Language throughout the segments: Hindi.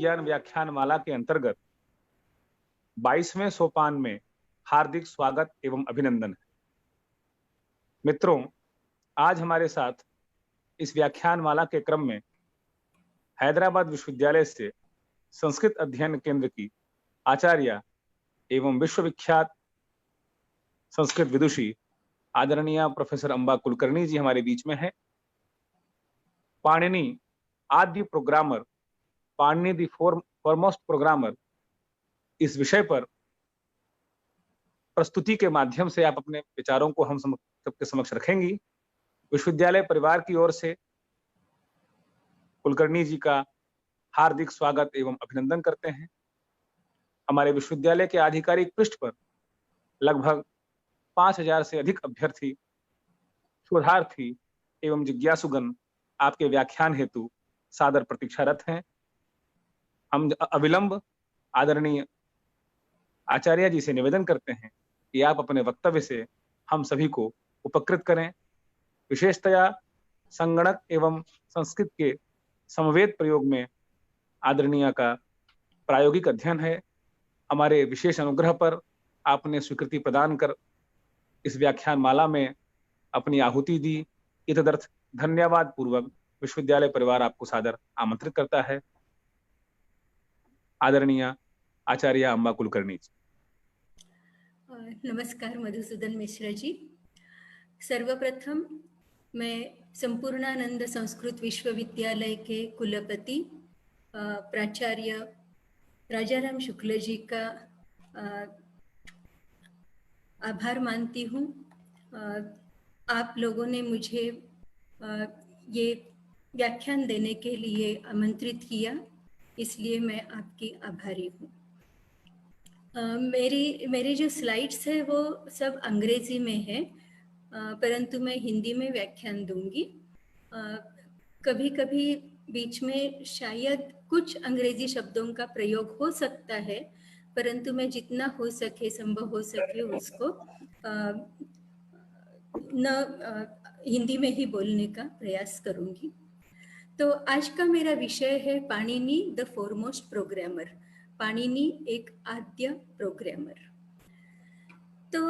विज्ञान व्याख्यान माला के अंतर्गत 22वें सोपान में हार्दिक स्वागत एवं अभिनंदन है। मित्रों, आज हमारे साथ इस व्याख्यान माला के क्रम में हैदराबाद विश्वविद्यालय से संस्कृत अध्ययन केंद्र की आचार्य एवं विश्वविख्यात संस्कृत विदुषी आदरणीय प्रोफेसर अंबा कुलकर्णी जी हमारे बीच में है। पाणिनि आद्य programmer, Panini the foremost programmer, इस विषय पर प्रस्तुति के माध्यम से आप अपने विचारों को हम सबके समक्ष रखेंगी। विश्वविद्यालय परिवार की ओर से कुलकर्णी जी का हार्दिक स्वागत एवं अभिनंदन करते हैं। हमारे विश्वविद्यालय के आधिकारिक पृष्ठ पर लगभग 5000 से अधिक अभ्यर्थी, शोधार्थी एवं जिज्ञासुगण आपके व्याख्यान हेतु सादर प्रतीक्षारत हैं। हम अविलंब आदरणीय आचार्य जी से निवेदन करते हैं कि आप अपने वक्तव्य से हम सभी को उपकृत करें। विशेषतया संगणक एवं संस्कृत के समवेत प्रयोग में आदरणीय का प्रायोगिक अध्ययन है। हमारे विशेष अनुग्रह पर आपने स्वीकृति प्रदान कर इस व्याख्यान माला में अपनी आहुति दी। इतदर्थ धन्यवाद पूर्वक विश्वविद्यालय परिवार आपको सादर आमंत्रित करता है। आदरणीय आचार्य अंबा कुलकर्णी जी। नमस्कार मधुसूदन मिश्रा जी। सर्वप्रथम मैं संपूर्णानंद संस्कृत विश्वविद्यालय के कुलपति प्राचार्य राजाराम शुक्ल जी का आभार मानती हूँ। आप लोगों ने मुझे ये व्याख्यान देने के लिए आमंत्रित किया, इसलिए मैं आपकी आभारी हूँ। मेरी जो स्लाइड्स है वो सब अंग्रेजी में है, परंतु मैं हिंदी में व्याख्यान दूंगी। कभी कभी बीच में शायद कुछ अंग्रेजी शब्दों का प्रयोग हो सकता है, परंतु मैं जितना हो सके, संभव हो सके, उसको हिंदी में ही बोलने का प्रयास करूंगी। तो आज का मेरा विषय है Panini the foremost programmer. Panini एक आद्य प्रोग्रामर। तो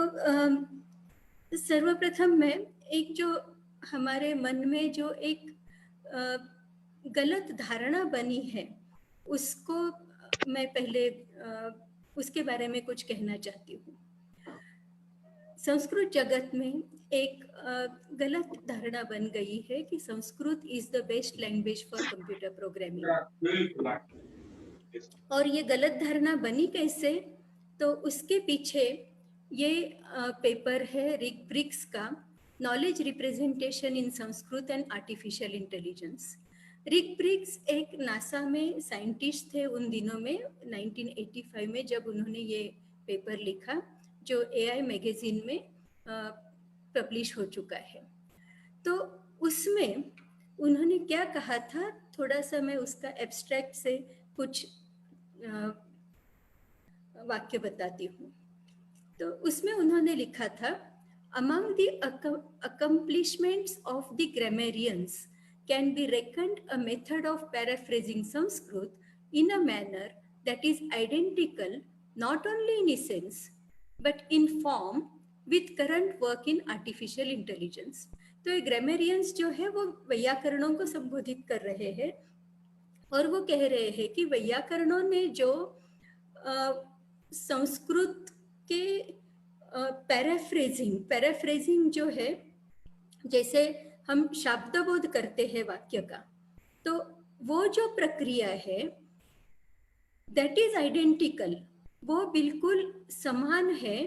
सर्वप्रथम मैं एक जो हमारे मन में जो एक गलत धारणा बनी है उसको मैं पहले उसके बारे में कुछ कहना चाहती हूँ। संस्कृत जगत में एक गलत धारणा बन गई है कि Sanskrit is the best language for computer programming. और ये गलत धारणा बनी कैसे? तो उसके पीछे ये पेपर है रिक ब्रिक्स का, knowledge representation in Sanskrit and artificial intelligence. Rick Briggs एक नासा में साइंटिस्ट थे उन दिनों में, 1985 में, जब उन्होंने ये पेपर लिखा जो AI मैगजीन में पब्लिश हो चुका है। तो उसमें उन्होंने क्या कहा था, थोड़ा सा मैं उसका एब्स्ट्रैक्ट से कुछ वाक्य बताती हूँ। तो उसमें उन्होंने लिखा था, among the accomplishments of the grammarians can be reckoned a method of paraphrasing Sanskrit in a manner that is identical not only in essence but in form with current work in artificial intelligence। तो ये ग्रामेरियंस जो है वो वैयाकरणों को संबोधित कर रहे हैं और वो कह रहे हैं कि वैयाकरणों ने जो संस्कृत के पैराफ्रेजिंग जो है, जैसे हम शब्दबोध करते हैं वाक्य का, तो वो जो प्रक्रिया है दैट इज आइडेंटिकल, वो बिल्कुल समान है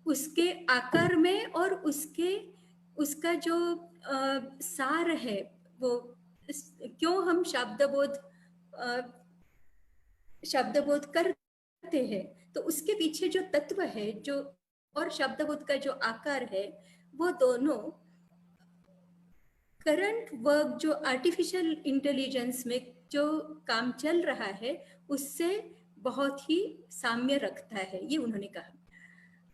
उसके आकार में और उसका जो सार है, वो क्यों हम शब्दबोध करते हैं, तो उसके पीछे जो तत्व है जो और शब्दबोध का जो आकार है, वो दोनों करंट वर्क जो आर्टिफिशियल इंटेलिजेंस में जो काम चल रहा है उससे बहुत ही साम्य रखता है, ये उन्होंने कहा।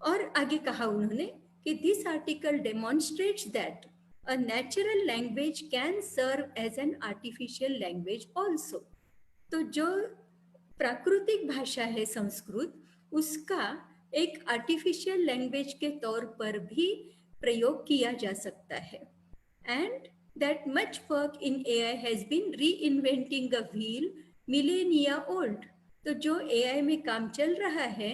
और आगे कहा उन्होंने कि this article demonstrates that a natural language can serve as an artificial language also। तो जो प्राकृतिक भाषा है संस्कृत, उसका एक आर्टिफिशियल लैंग्वेज के तौर पर भी प्रयोग किया जा सकता है। And that much work in AI has been reinventing a wheel millennia old. तो जो AI में काम चल रहा है,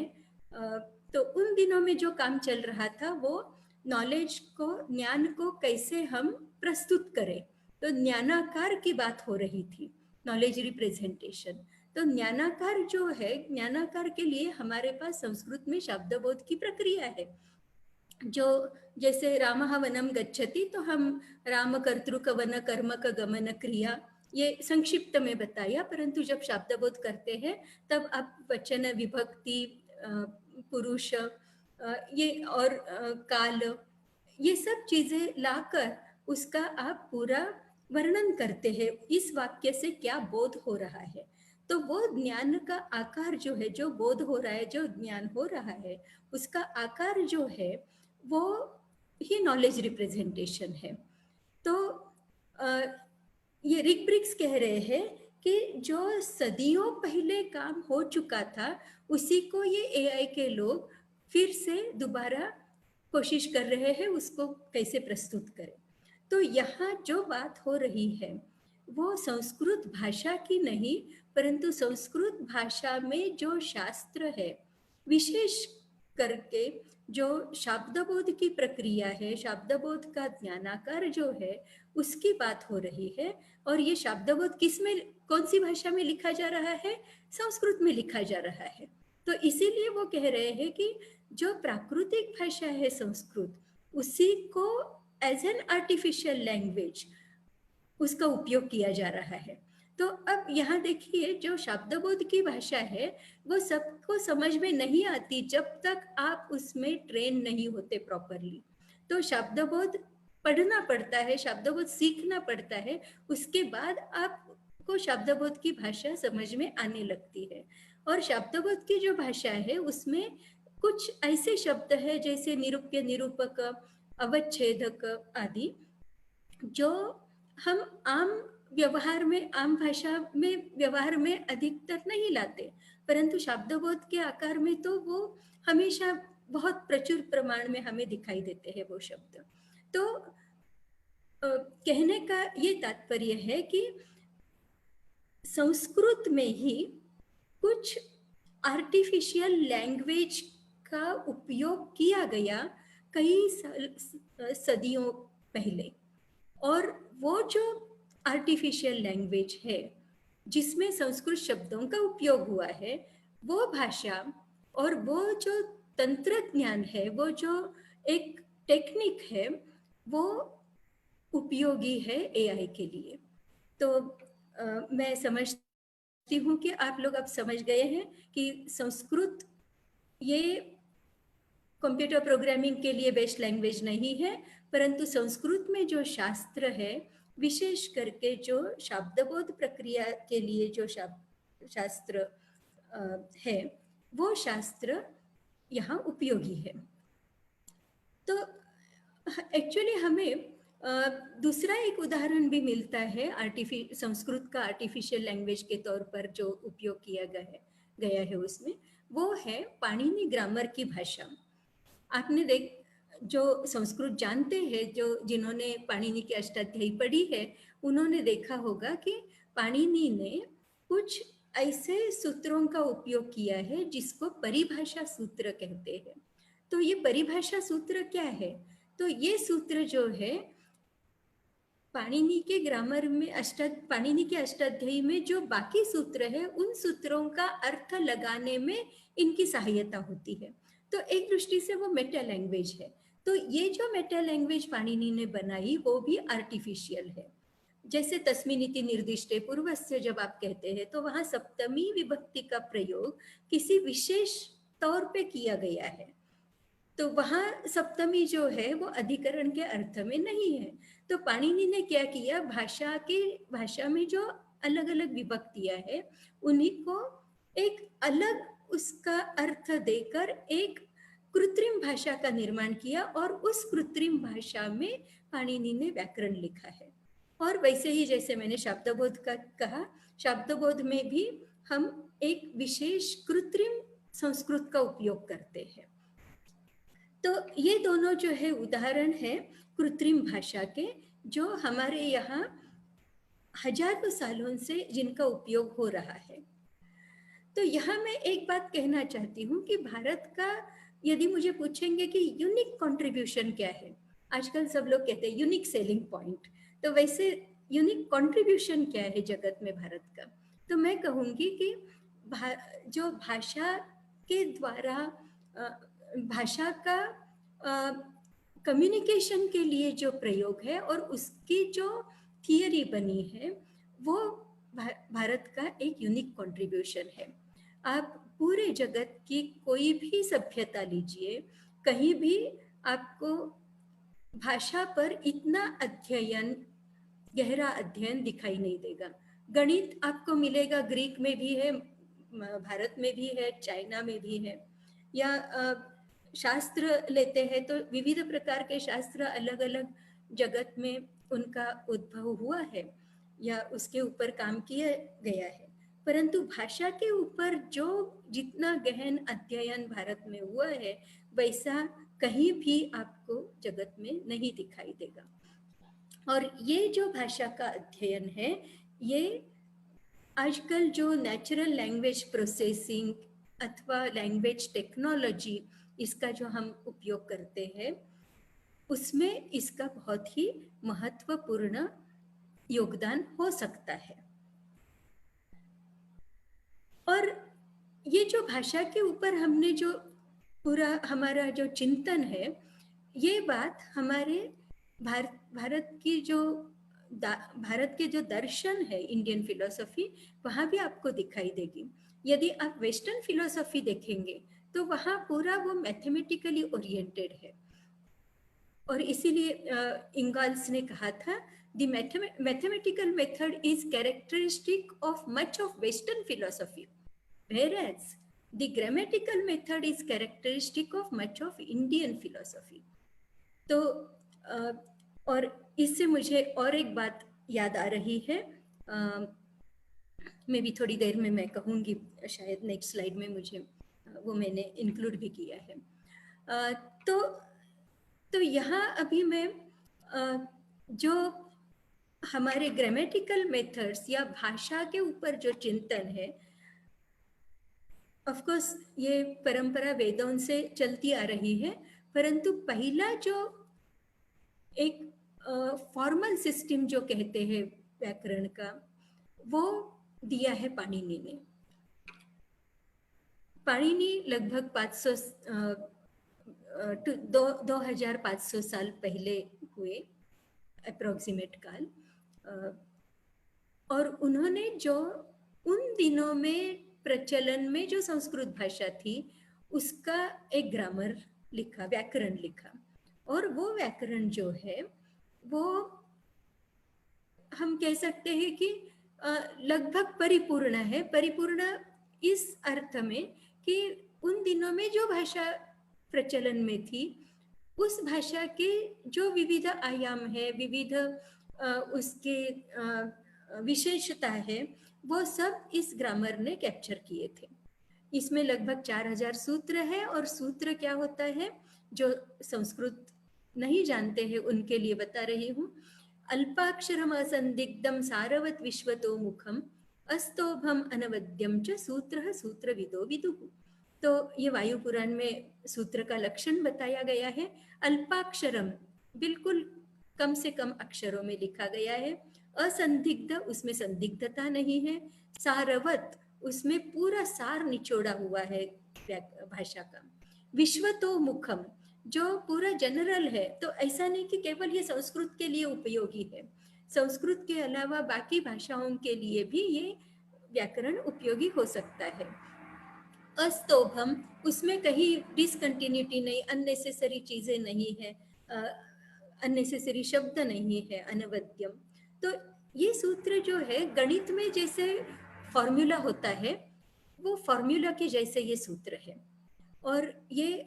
तो उन दिनों में जो काम चल रहा था वो नॉलेज को, ज्ञान को कैसे हम प्रस्तुत करें, तो ज्ञानाकार की बात हो रही थी, नॉलेज रिप्रेजेंटेशन। तो ज्ञानाकार जो है, ज्ञानाकार के लिए हमारे पास संस्कृत में शब्दबोध की प्रक्रिया है। जो जैसे रामः वनम गच्छति, तो हम राम कर्तृक वन कर्मक गमन क्रिया, ये संक्षिप्त में बताया, परंतु जब शब्दबोध करते हैं तब आप वचन, विभक्ति, पुरुष, ये और काल, ये सब चीजें लाकर उसका आप पूरा वर्णन करते हैं, इस वाक्य से क्या बोध हो रहा है। तो वो ज्ञान का आकार जो है, जो बोध हो रहा है, जो ज्ञान हो रहा है, उसका आकार जो है वो ही नॉलेज रिप्रेजेंटेशन है। तो ये रिक ब्रिक्स कह रहे हैं कि जो सदियों पहले काम हो चुका था उसी को ये AI के लोग फिर से दोबारा कोशिश कर रहे हैं उसको कैसे प्रस्तुत करें। तो यहाँ जो बात हो रही है वो संस्कृत भाषा की नहीं, परंतु संस्कृत भाषा में जो शास्त्र है, विशेष करके जो शब्दबोध की प्रक्रिया है, शब्दबोध का ज्ञानाकार जो है, उसकी बात हो रही है। और ये शब्दबोध किस में, कौन सी भाषा में लिखा जा रहा है? संस्कृत में लिखा जा रहा है। तो इसीलिए वो कह रहे हैं कि जो प्राकृतिक भाषा है संस्कृत, उसी को एज एन आर्टिफिशियल लैंग्वेज उसका उपयोग किया जा रहा है। तो अब यहाँ देखिए, जो शब्दबोध की भाषा है वो सबको समझ में नहीं आती जब तक आप उसमें ट्रेन नहीं होते प्रॉपरली। तो शब्दबोध पढ़ना पड़ता है, शब्दबोध सीखना पड़ता है, उसके बाद आपको शब्दबोध की भाषा समझ में आने लगती है। और शब्दबोध की जो भाषा है उसमें कुछ ऐसे शब्द है जैसे निरूप्य, निरूपक, अवच्छेदक आदि, जो हम आम व्यवहार में, आम भाषा में व्यवहार में अधिकतर नहीं लाते, परंतु शब्दबोध के आकार में तो वो हमेशा बहुत प्रचुर प्रमाण में हमें दिखाई देते हैं वो शब्द। तो कहने का ये तात्पर्य है कि संस्कृत में ही कुछ आर्टिफिशियल लैंग्वेज का उपयोग किया गया कई सदियों पहले, और वो जो आर्टिफिशियल लैंग्वेज है जिसमें संस्कृत शब्दों का उपयोग हुआ है, वो भाषा और वो जो तंत्र ज्ञान है, वो जो एक टेक्निक है, वो उपयोगी है AI के लिए। तो मैं समझती हूँ कि आप लोग अब समझ गए हैं कि संस्कृत ये कंप्यूटर प्रोग्रामिंग के लिए बेस्ट लैंग्वेज नहीं है, परंतु संस्कृत में जो शास्त्र है, विशेष करके जो शब्दबोध प्रक्रिया के लिए जो शास्त्र है, वो शास्त्र यहाँ उपयोगी है। तो एक्चुअली हमें दूसरा एक उदाहरण भी मिलता है संस्कृत का आर्टिफिशियल लैंग्वेज के तौर पर जो उपयोग किया गया है उसमें, वो है पाणिनि ग्रामर की भाषा। आपने जो संस्कृत जानते हैं, जो जिन्होंने पाणिनि की अष्टाध्यायी पढ़ी है, उन्होंने देखा होगा कि पाणिनि ने कुछ ऐसे सूत्रों का उपयोग किया है जिसको परिभाषा सूत्र कहते हैं। तो ये परिभाषा सूत्र क्या है? तो ये सूत्र जो है पाणिनि के ग्रामर में, पाणिनि के अष्टाध्यायी में जो बाकी सूत्र है, उन सूत्रों का अर्थ लगाने में इनकी सहायता होती है। तो एक दृष्टि से वो मेटा लैंग्वेज है। तो ये जो मेटा लैंग्वेज पाणिनि ने बनाई वो भी आर्टिफिशियल है। जैसे तस्मिनिति निर्दिष्टे पूर्वस्य जब आप कहते हैं, तो वहां सप्तमी विभक्ति का प्रयोग किसी विशेष तौर पे किया गया है। तो वहां सप्तमी जो है वो अधिकरण के अर्थ में नहीं है। तो पाणिनि ने क्या किया, भाषा में जो अलग अलग विभक्तियां है उन्हीं को एक अलग उसका अर्थ देकर एक कृत्रिम भाषा का निर्माण किया, और उस कृत्रिम भाषा में पाणिनि ने व्याकरण लिखा है। और वैसे ही जैसे मैंने शब्दबोध का कहा, शब्दबोध में भी हम एक विशेष कृत्रिम संस्कृत का उपयोग करते हैं। तो ये दोनों जो है उदाहरण है कृत्रिम भाषा के, जो हमारे यहाँ हजारों सालों से जिनका उपयोग हो रहा है। तो यहाँ मैं एक बात कहना चाहती हूँ कि भारत का, यदि मुझे पूछेंगे कि यूनिक कंट्रीब्यूशन क्या है, आजकल सब लोग कहते हैं यूनिक सेलिंग पॉइंट, तो वैसे यूनिक कंट्रीब्यूशन क्या है जगत में भारत का, तो मैं कहूँगी कि जो भाषा के द्वारा भाषा का कम्युनिकेशन के लिए जो प्रयोग है और उसकी जो थियरी बनी है, वो भारत का एक यूनिक कंट्रीब्यूशन है। आप पूरे जगत की कोई भी सभ्यता लीजिए, कहीं भी आपको भाषा पर इतना अध्ययन, गहरा अध्ययन दिखाई नहीं देगा। गणित आपको मिलेगा, ग्रीक में भी है, भारत में भी है, चाइना में भी है। या शास्त्र लेते हैं तो विविध प्रकार के शास्त्र अलग अलग जगत में उनका उद्भव हुआ है या उसके ऊपर काम किया गया है, परंतु भाषा के ऊपर जो जितना गहन अध्ययन भारत में हुआ है, वैसा कहीं भी आपको जगत में नहीं दिखाई देगा। और ये जो भाषा का अध्ययन है, ये आजकल जो नेचुरल लैंग्वेज प्रोसेसिंग अथवा लैंग्वेज टेक्नोलॉजी, इसका जो हम उपयोग करते हैं, उसमें इसका बहुत ही महत्वपूर्ण योगदान हो सकता है। और ये जो भाषा के ऊपर हमने जो पूरा हमारा जो चिंतन है, ये बात हमारे भारत की जो भारत के जो दर्शन है, इंडियन फिलोसफी, वहाँ भी आपको दिखाई देगी। यदि आप वेस्टर्न फिलोसफी देखेंगे तो वहाँ पूरा वो मैथमेटिकली ओरिएंटेड है। और इसीलिए इंगल्स ने कहा था, the mathematical method is characteristic of much of western philosophy, whereas the grammatical method is characteristic of much of Indian philosophy. तो और इससे मुझे और एक बात याद आ रही है, मैं भी थोड़ी देर में मैं कहूँगी, शायद नेक्स्ट स्लाइड में मुझे वो मैंने इंक्लूड भी किया है। तो यहाँ अभी मैं जो हमारे ग्रामेटिकल मेथड्स या भाषा के ऊपर जो चिंतन है, ऑफ कोर्स ये परंपरा वेदों से चलती आ रही है, परंतु पहला जो एक फॉर्मल सिस्टम जो कहते हैं व्याकरण का, वो दिया है पाणिनि ने। पाणिनि लगभग 2500 साल पहले हुए, अप्रोक्सीमेट काल, और उन्होंने जो उन दिनों में प्रचलन में जो संस्कृत भाषा थी, उसका एक ग्रामर लिखा, व्याकरण लिखा। और वो व्याकरण जो है, वो हम कह सकते हैं कि लगभग परिपूर्ण है। परिपूर्ण इस अर्थ में कि उन दिनों में जो भाषा प्रचलन में थी, उस भाषा के जो विविध आयाम है, विविध उसके विशेषता है, वो सब इस ग्रामर ने कैप्चर किए थे। इसमें लगभग 4000 सूत्र है। और सूत्र क्या होता है, जो संस्कृत नहीं जानते हैं उनके लिए बता रही हूँ। अल्पाक्षरम असंदिग्धम सारवत विश्वतो मुखम अस्तोभम अनवद्यम च सूत्रः सूत्रविदो विदुः। तो ये वायु पुराण में सूत्र का लक्षण बताया गया है। अल्पाक्षरम, बिल्कुल कम से कम अक्षरों में लिखा गया है। असंदिग्ध, उसमें संदिग्धता नहीं है। सारवत, उसमें पूरा सार निचोड़ा हुआ है भाषा का। विश्वतो मुखम, जो पूरा जनरल है, तो ऐसा नहीं कि केवल ये संस्कृत के लिए उपयोगी है, संस्कृत के अलावा बाकी भाषाओं के लिए भी ये व्याकरण उपयोगी हो सकता है। अस्तोभम, उसमें कहीं डिसकंटिन्यूटी नहीं, अननेसेसरी चीजें नहीं है, अननेसेसरी शब्द नहीं है। अनवद्यम, तो ये सूत्र जो है, गणित में जैसे फॉर्मूला होता है, वो फॉर्मूला के जैसे ये सूत्र है। और ये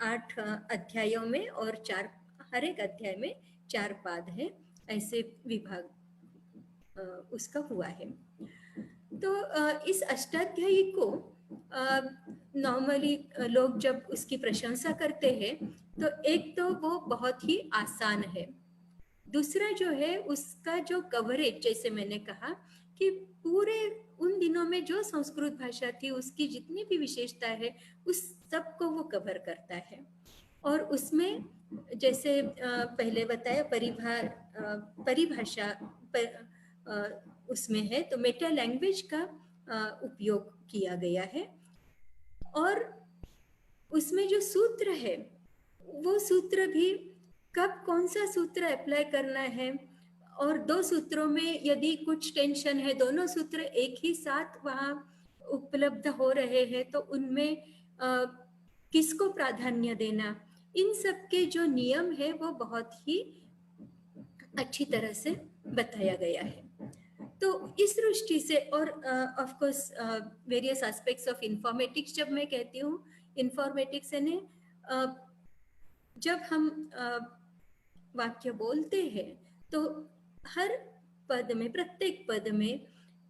8 अध्यायों में और हर एक अध्याय में 4 पाद है। ऐसे विभाग उसका हुआ है। तो इस अष्टाध्यायी को नॉर्मली लोग जब उसकी प्रशंसा करते हैं तो एक तो वो बहुत ही आसान है, दूसरा जो है उसका जो कवरेज, जैसे मैंने कहा कि पूरे उन दिनों में जो संस्कृत भाषा थी उसकी जितनी भी विशेषता है उस सब को वो कवर करता है। और उसमें जैसे पहले बताया परिभाषा उसमें है, तो मेटा लैंग्वेज का उपयोग किया गया है। और उसमें जो सूत्र है वो सूत्र भी कब कौन सा सूत्र अप्लाई करना है, और दो सूत्रों में यदि कुछ टेंशन है, दोनों सूत्र एक ही साथ वहाँ उपलब्ध हो रहे हैं तो उनमें किसको प्राधान्य देना, इन सब के जो नियम है वो बहुत ही अच्छी तरह से बताया गया है। तो इस दृष्टि से, और of course various aspects of informatics, जब मैं कहती हूँ इंफॉर्मेटिक्स यानी जब हम वाक्य बोलते हैं तो हर पद में, प्रत्येक पद में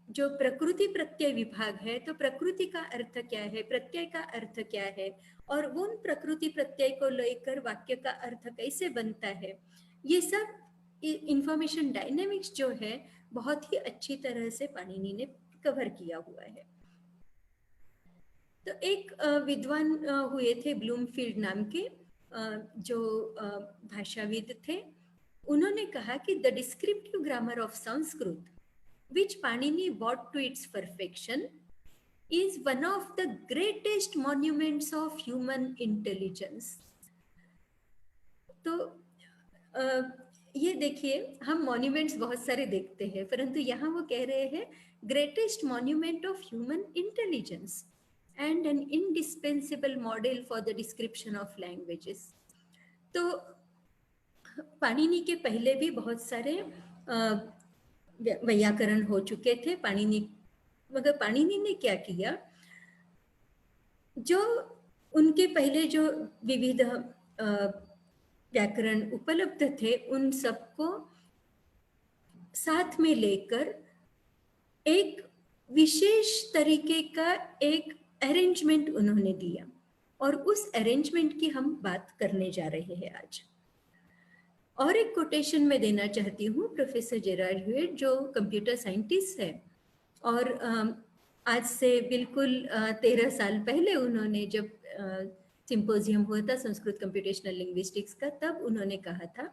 जो प्रकृति प्रत्यय विभाग है, तो प्रकृति का अर्थ क्या है, प्रत्यय का अर्थ क्या है, और उन प्रकृति प्रत्यय को लेकर वाक्य का अर्थ कैसे बनता है, ये सब इंफॉर्मेशन डायनेमिक्स जो है बहुत ही अच्छी तरह से पाणिनि ने कवर किया हुआ है। तो एक विद्वान हुए थे ब्लूमफील्ड नाम के, जो भाषाविद थे, उन्होंने कहा कि the descriptive grammar of Sanskrit which Panini brought to its perfection is one of the greatest monuments of human intelligence. तो ये देखिए, हम मॉन्यूमेंट्स बहुत सारे देखते हैं, परंतु यहाँ वो कह रहे हैं greatest monument of human intelligence and an indispensable model for the description of languages. तो पाणिनि के पहले भी बहुत सारे वैयाकरण हो चुके थे पाणिनि, मगर पाणिनि ने क्या किया, जो उनके पहले जो विविध व्याकरण उपलब्ध थे उन सबको साथ में लेकर एक विशेष तरीके का एक अरेंजमेंट उन्होंने दिया, और उस अरेंजमेंट की हम बात करने जा रहे हैं आज। और एक कोटेशन में देना चाहती हूँ प्रोफेसर जेरार्ड ह्यूएट, जो कंप्यूटर साइंटिस्ट है, और आज से बिल्कुल 13 साल पहले उन्होंने, जब सिंपोजियम हुआ था संस्कृत कंप्यूटेशनल लिंग्विस्टिक्स का, तब उन्होंने कहा था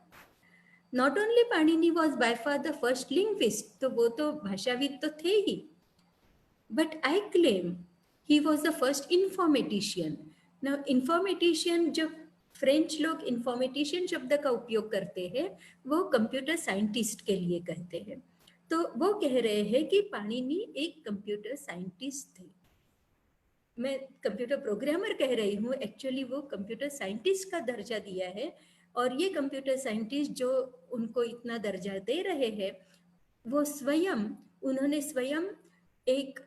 not only Panini was by far the first linguist, तो वो तो भाषाविद तो थे ही, but I claim he was the first informatician. ना इंफॉर्मेटिशियन, जब फ्रेंच लोग इंफॉर्मेटिशियन शब्द का उपयोग करते हैं वो कंप्यूटर साइंटिस्ट के लिए कहते हैं, तो वो कह रहे हैं कि पाणिनि एक कंप्यूटर साइंटिस्ट थे। मैं कंप्यूटर प्रोग्रामर कह रही हूँ, एक्चुअली वो कंप्यूटर साइंटिस्ट का दर्जा दिया है, और ये कंप्यूटर साइंटिस्ट जो उनको इतना दर्जा दे रहे हैं वो स्वयं, उन्होंने स्वयं एक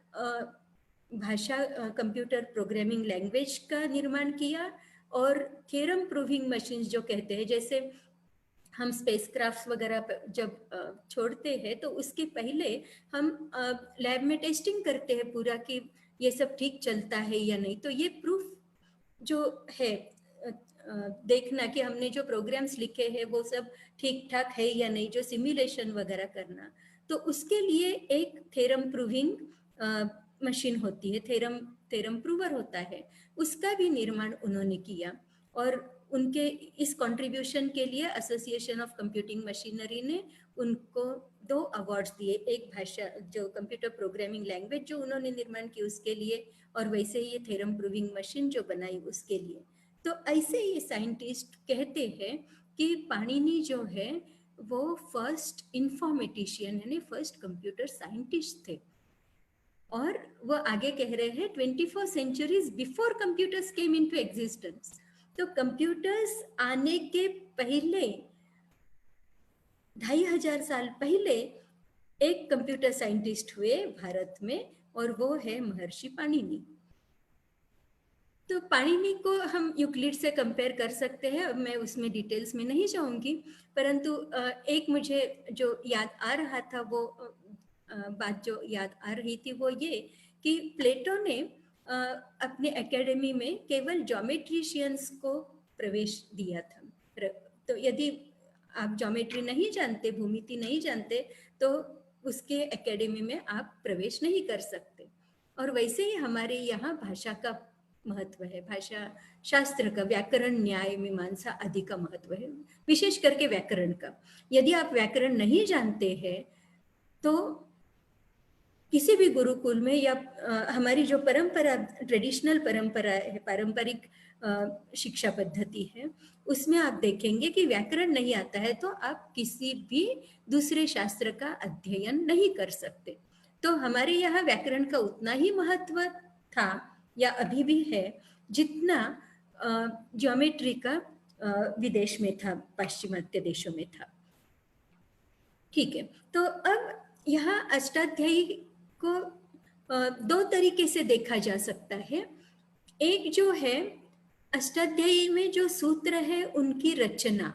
भाषा कंप्यूटर प्रोग्रामिंग लैंग्वेज का निर्माण किया, और थ्योरम प्रूविंग मशीन्स जो कहते हैं, जैसे हम स्पेसक्राफ्ट वगैरह जब छोड़ते हैं तो उसके पहले हम लैब में टेस्टिंग करते हैं पूरा कि ये सब ठीक चलता है या नहीं, तो ये प्रूफ जो है देखना कि हमने जो प्रोग्राम्स लिखे हैं वो सब ठीक ठाक है या नहीं, जो सिमुलेशन वगैरह करना, तो उसके लिए एक थ्योरम प्रूविंग मशीन होती है, थ्योरम प्रूवर होता है, उसका भी निर्माण उन्होंने किया। और उनके इस कंट्रीब्यूशन के लिए एसोसिएशन ऑफ कंप्यूटिंग मशीनरी ने उनको 2 अवार्ड्स दिए, एक भाषा जो कंप्यूटर प्रोग्रामिंग लैंग्वेज जो उन्होंने निर्माण की उसके लिए, और वैसे ही ये थ्योरम प्रूविंग मशीन जो बनाई उसके लिए। तो ऐसे ये साइंटिस्ट कहते हैं कि पाणिनि जो है वो फर्स्ट इंफॉर्मेटिशियन यानी फर्स्ट कंप्यूटर साइंटिस्ट थे। और वो आगे कह रहे हैं 24 centuries before computers came into existence, तो कंप्यूटर्स आने के पहले 2500 साल पहले एक कंप्यूटर साइंटिस्ट हुए भारत में, और वो है महर्षि पाणिनि। तो पाणिनि को हम यूक्लिड से कंपेयर कर सकते हैं, अब मैं उसमें डिटेल्स में नहीं जाऊंगी, परंतु एक मुझे जो याद आ रहा था वो बात जो याद आ रही थी वो ये कि प्लेटो ने अपने एकेडमी में केवल ज्योमेट्रिशियंस को प्रवेश दिया था। तो यदि आप ज्योमेट्री नहीं जानते, भूमिति नहीं जानते, तो उसके एकेडमी में आप प्रवेश नहीं कर सकते। और वैसे ही हमारे यहाँ भाषा का महत्व है, भाषा शास्त्र का, व्याकरण, न्याय, मीमांसा आदि का महत्व है, विशेष करके व्याकरण का। यदि आप व्याकरण नहीं जानते हैं तो किसी भी गुरुकुल में या हमारी जो परंपरा, ट्रेडिशनल परंपरा है, पारंपरिक शिक्षा पद्धति है, उसमें आप देखेंगे कि व्याकरण नहीं आता है तो आप किसी भी दूसरे शास्त्र का अध्ययन नहीं कर सकते। तो हमारे यहाँ व्याकरण का उतना ही महत्व था या अभी भी है जितना ज्योमेट्री का विदेश में था, पाश्चिमात्य देशों में था। ठीक है, तो अब यहाँ अष्टाध्यायी को दो तरीके से देखा जा सकता है। एक जो है अष्टाध्यायी में जो सूत्र है उनकी रचना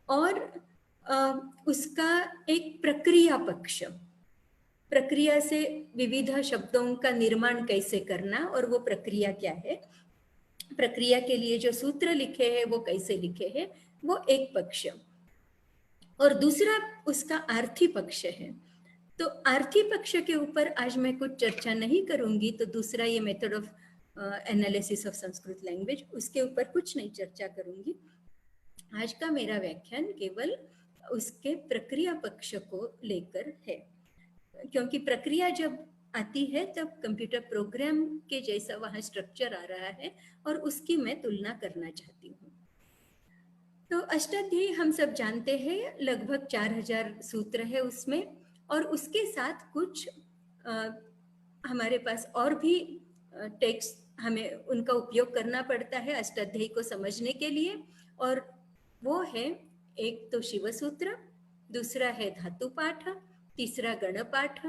और उसका एक प्रक्रिया पक्ष, प्रक्रिया से विविध शब्दों का निर्माण कैसे करना और वो प्रक्रिया क्या है, प्रक्रिया के लिए जो सूत्र लिखे हैं वो कैसे लिखे हैं, वो एक पक्ष। और दूसरा उसका आर्थी पक्ष है। तो आर्थी पक्ष के ऊपर आज मैं कुछ चर्चा नहीं करूंगी, तो दूसरा ये method of analysis of Sanskrit language, उसके ऊपर कुछ नहीं चर्चा करूंगी। आज का मेरा व्याख्यान केवल उसके प्रक्रिया पक्ष को लेकर है, क्योंकि प्रक्रिया जब आती है तब कंप्यूटर प्रोग्राम के जैसा वहां स्ट्रक्चर आ रहा है और उसकी मैं तुलना करना चाहती हूँ। तो अष्टाध्यायी हम सब जानते हैं, लगभग 4000 सूत्र है उसमें, और उसके साथ कुछ हमारे पास और भी टेक्स्ट हमें उनका उपयोग करना पड़ता है अष्टाध्यायी को समझने के लिए, और वो है एक तो शिव सूत्र, दूसरा है धातु पाठ, तीसरा गण पाठ,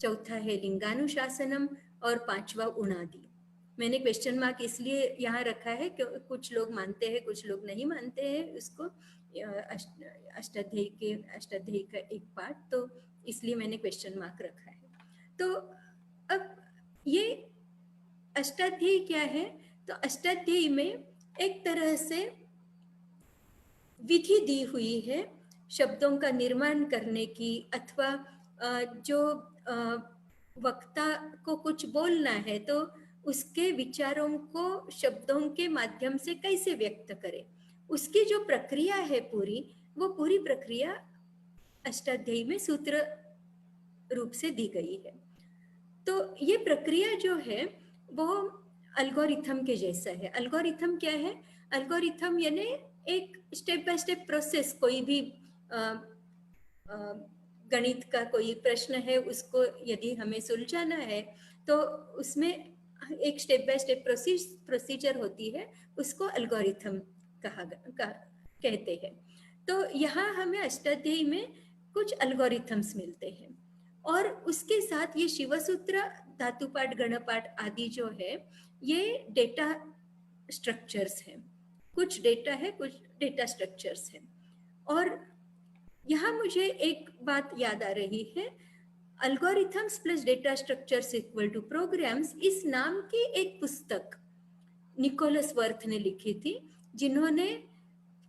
चौथा है लिंगानुशासनम और पांचवा उणादि। मैंने क्वेश्चन मार्क इसलिए यहाँ रखा है कि कुछ लोग मानते हैं, कुछ लोग नहीं मानते हैं उसको, अष्टाध्यायी का एक पार्ट, तो इसलिए मैंने क्वेश्चन मार्क रखा है। तो अब ये अष्टाध्यायी क्या है, तो अष्टाध्यायी में एक तरह से विधि दी हुई है शब्दों का निर्माण करने की, अथवा जो वक्ता को कुछ बोलना है तो उसके विचारों को शब्दों के माध्यम से कैसे व्यक्त करे, उसकी जो प्रक्रिया है पूरी, वो पूरी प्रक्रिया अष्टाध्यायी में सूत्र रूप से दी गई है। तो ये प्रक्रिया जो है वो अल्गोरिथम के जैसा है। अल्गोरिथम क्या है? अल्गोरिथम यानी एक स्टेप बाय स्टेप प्रोसेस। कोई भी गणित का कोई प्रश्न है, उसको यदि हमें सुलझाना है तो उसमें एक स्टेप बाय स्टेप प्रोसीजर होती है, उसको अल्गोरिथम कहते हैं। तो यहाँ हमें अष्टाध्यायी में कुछ अल्गोरिथम्स मिलते हैं, और उसके साथ ये शिवसूत्र, धातुपाठ, गणपाठ आदि जो है ये डेटा स्ट्रक्चर्स हैं। कुछ डेटा है, कुछ डेटा स्ट्रक्चर्स हैं। और यहाँ मुझे एक बात याद आ रही है, algorithms plus data structures equal to programs, इस नाम की एक पुस्तक निकोलस वर्थ ने लिखी थी, जिन्होंने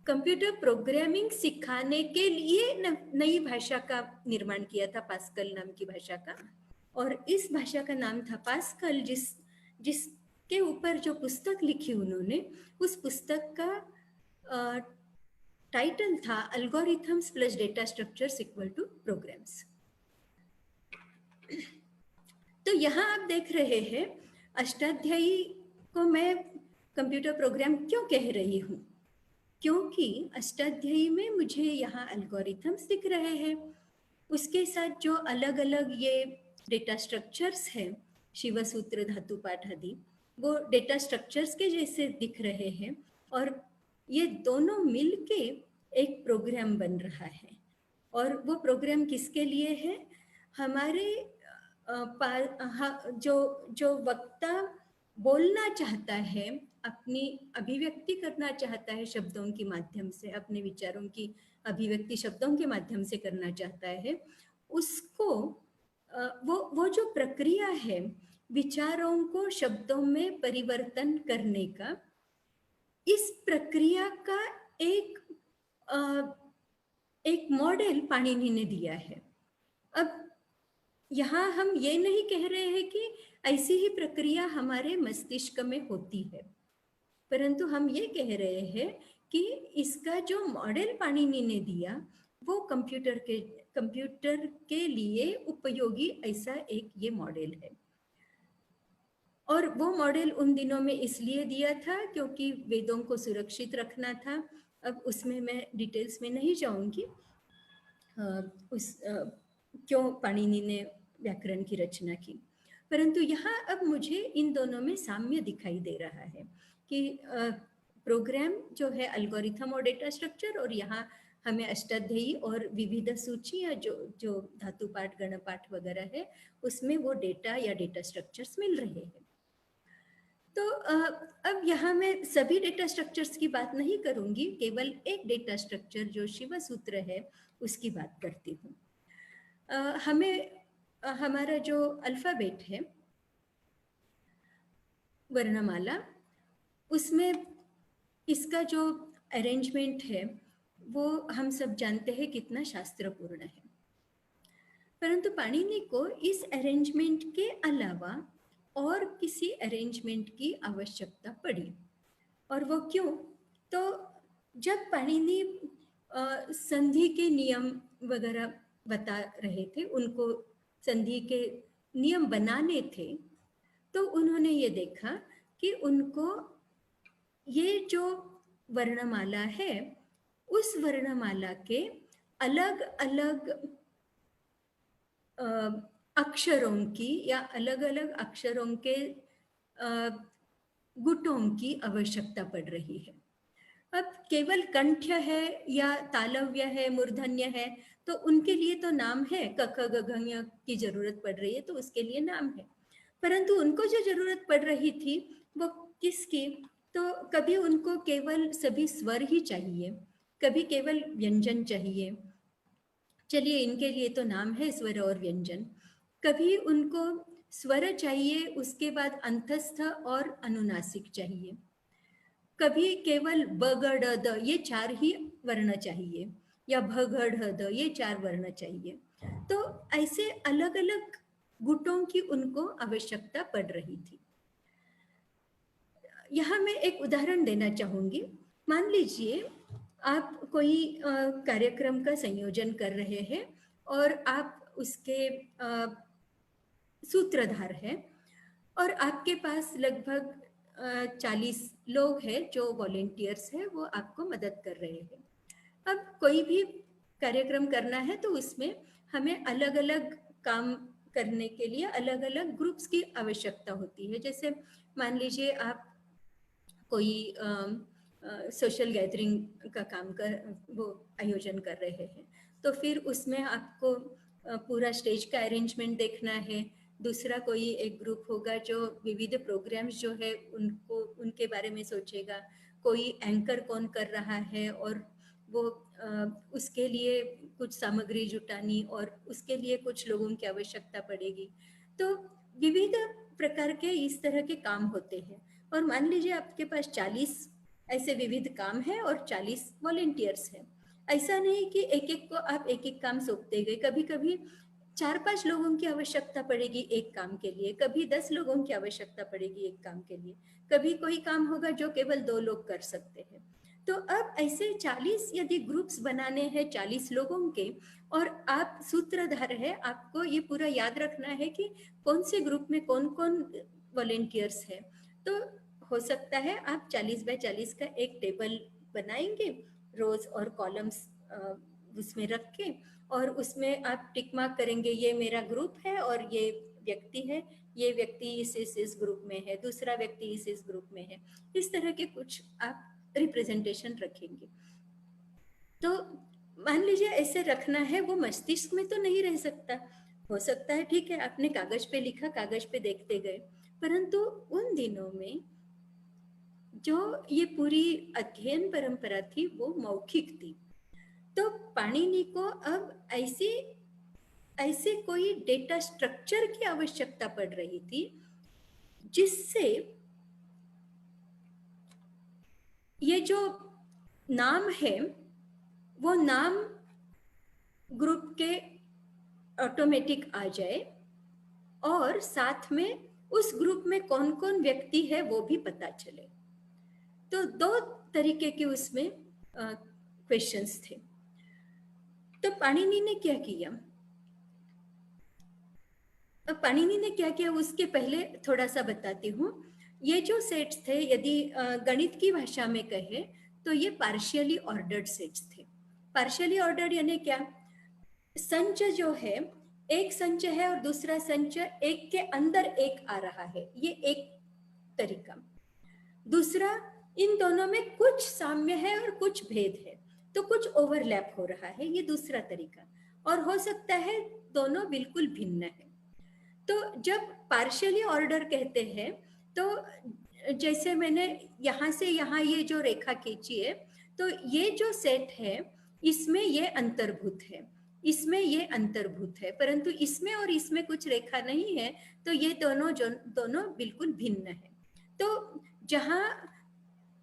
कंप्यूटर प्रोग्रामिंग सिखाने के लिए नई भाषा का निर्माण किया था, पास्कल नाम की भाषा का। और इस भाषा का नाम था पास्कल, जिसके ऊपर जो पुस्तक लिखी उन्होंने, उस पुस्तक का टाइटल था algorithms plus data structures equal to programs. तो यहाँ आप देख रहे हैं अष्टाध्यायी को मैं कंप्यूटर प्रोग्राम क्यों कह रही हूँ, क्योंकि अष्टाध्यायी में मुझे यहाँ एल्गोरिथम्स दिख रहे हैं, उसके साथ जो अलग अलग ये डेटा स्ट्रक्चर्स हैं, शिव सूत्र, धातुपाठ आदि, वो डेटा स्ट्रक्चर्स के जैसे दिख रहे हैं, और ये दोनों मिलके एक प्रोग्राम बन रहा है। और वो प्रोग्राम किसके लिए है? हमारे जो वक्ता बोलना चाहता है अपनी अभिव्यक्ति करना चाहता है शब्दों के माध्यम से, अपने विचारों की अभिव्यक्ति शब्दों के माध्यम से करना चाहता है, उसको वो जो प्रक्रिया है विचारों को शब्दों में परिवर्तन करने का, इस प्रक्रिया का एक मॉडल पाणिनि ने दिया है। अब यहाँ हम ये नहीं कह रहे हैं कि ऐसी ही प्रक्रिया हमारे मस्तिष्क में होती है, परंतु हम ये कह रहे हैं कि इसका जो मॉडल पाणिनि ने दिया वो कंप्यूटर के लिए उपयोगी ऐसा एक ये मॉडल है। और वो मॉडल उन दिनों में इसलिए दिया था क्योंकि वेदों को सुरक्षित रखना था। अब उसमें मैं डिटेल्स में नहीं जाऊंगी क्यों पाणिनि ने व्याकरण की रचना की, परंतु यहाँ अब मुझे इन दोनों में साम्य दिखाई दे रहा है कि प्रोग्राम जो है एल्गोरिथम और डेटा स्ट्रक्चर, और यहाँ हमें अष्टाध्यायी और विविध सूची या जो धातु पाठ गण पाठ वगैरह है उसमें वो डेटा या डेटा स्ट्रक्चर्स मिल रहे हैं। तो अब यहाँ मैं सभी डेटा स्ट्रक्चर्स की बात नहीं करूंगी, केवल एक डेटा स्ट्रक्चर जो शिव सूत्र है उसकी बात करती हूँ। हमें हमारा जो अल्फाबेट है वर्णमाला, उसमें इसका जो अरेंजमेंट है वो हम सब जानते हैं कितना शास्त्रपूर्ण है, परंतु पाणिनि को इस अरेंजमेंट के अलावा और किसी अरेंजमेंट की आवश्यकता पड़ी। और वो क्यों? तो जब पाणिनि संधि के नियम वगैरह बता रहे थे, उनको संधि के नियम बनाने थे, तो उन्होंने ये देखा कि उनको ये जो वर्णमाला है उस वर्णमाला के अलग अलग अक्षरों की या अलग अलग अक्षरों के गुटों की आवश्यकता पड़ रही है। अब केवल कंठ्य है या तालव्य है, मूर्धन्य है, तो उनके लिए तो नाम है, क ख ग घ ञ की जरूरत पड़ रही है तो उसके लिए नाम है, परंतु उनको जो जरूरत पड़ रही थी वो किसकी? तो कभी उनको केवल सभी स्वर ही चाहिए, कभी केवल व्यंजन चाहिए, चलिए इनके लिए तो नाम है स्वर और व्यंजन। कभी उनको स्वर चाहिए, उसके बाद अंतस्थ और अनुनासिक चाहिए, कभी केवल ब ग ड द ये 4 ही वर्ण चाहिए, या भ घ ढ द ये 4 वर्ण चाहिए। तो ऐसे अलग अलग गुटों की उनको आवश्यकता पड़ रही थी। यहाँ मैं एक उदाहरण देना चाहूंगी। मान लीजिए आप कोई कार्यक्रम का संयोजन कर रहे हैं और आप उसके सूत्रधार हैं और आपके पास लगभग 40 लोग हैं जो वॉलेंटियर्स हैं, वो आपको मदद कर रहे हैं। अब कोई भी कार्यक्रम करना है तो उसमें हमें अलग अलग काम करने के लिए अलग अलग ग्रुप्स की आवश्यकता होती है। जैसे मान लीजिए आप कोई सोशल गैदरिंग का काम वो आयोजन कर रहे हैं, तो फिर उसमें आपको पूरा स्टेज का अरेंजमेंट देखना है। दूसरा कोई एक ग्रुप होगा जो विविध प्रोग्राम्स जो है उनको उनके बारे में सोचेगा, कोई एंकर कौन कर रहा है और वो उसके लिए कुछ सामग्री जुटानी और उसके लिए कुछ लोगों की आवश्यकता पड़ेगी। तो विविध प्रकार के इस तरह के काम होते हैं। और मान लीजिए आपके पास 40 ऐसे विविध काम है और 40 वॉलेंटियर्स हैं। ऐसा नहीं कि एक एक को आप एक एक काम सौंपते गए, कभी कभी 4-5 लोगों की आवश्यकता पड़ेगी एक काम के लिए, कभी 10 लोगों की आवश्यकता पड़ेगी एक काम के लिए, कभी कोई काम होगा जो केवल 2 लोग कर सकते हैं। तो अब ऐसे 40 यदि ग्रुप्स बनाने हैं 40 लोगों के, और आप सूत्रधार है, आपको ये पूरा याद रखना है कि कौन से ग्रुप में कौन कौन वॉलेंटियर्स है। तो हो सकता है आप 40 बाय 40 का एक टेबल बनाएंगे, रोज और कॉलम्स उसमें रख के, और उसमें आप टिक मार्क करेंगे ये मेरा ग्रुप है और ये व्यक्ति है, ये व्यक्ति इस ग्रुप में है, दूसरा व्यक्ति इस ग्रुप में है। इस तरह के कुछ आप रिप्रेजेंटेशन रखेंगे। तो मान लीजिए ऐसे रखना है, वो मस्तिष्क में तो नहीं रह सकता। हो सकता है ठीक है आपने कागज पे लिखा, कागज पे देखते गए, परंतु उन दिनों में जो ये पूरी अध्ययन परंपरा थी वो मौखिक थी। तो पाणिनि को अब ऐसे कोई डेटा स्ट्रक्चर की आवश्यकता पड़ रही थी जिससे ये जो नाम है वो नाम ग्रुप के ऑटोमेटिक आ जाए और साथ में उस ग्रुप में कौन कौन व्यक्ति है वो भी पता चले। तो दो तरीके के उसमें क्वेश्चंस थे। तो पाणिनि ने क्या किया? अब पाणिनि ने क्या किया उसके पहले थोड़ा सा बताती हूँ। ये जो सेट्स थे, यदि गणित की भाषा में कहे तो ये पार्शियली ऑर्डर्ड सेट्स थे। पार्शियली ऑर्डर्ड यानी क्या? संच जो है, एक संच है और दूसरा संच एक के अंदर एक आ रहा है, ये एक तरीका। दूसरा, इन दोनों में कुछ साम्य है और कुछ भेद है, तो कुछ ओवरलैप हो रहा है, ये दूसरा तरीका। और हो सकता है दोनों बिल्कुल भिन्न है। तो जब पार्शियली ऑर्डर कहते हैं तो जैसे मैंने यहाँ से यहाँ ये जो रेखा खींची है, तो ये जो सेट है इसमें ये अंतर्भूत है, इसमें ये अंतर्भूत है, परंतु इसमें और इसमें कुछ रेखा नहीं है, तो ये दोनों बिल्कुल भिन्न है। तो जहाँ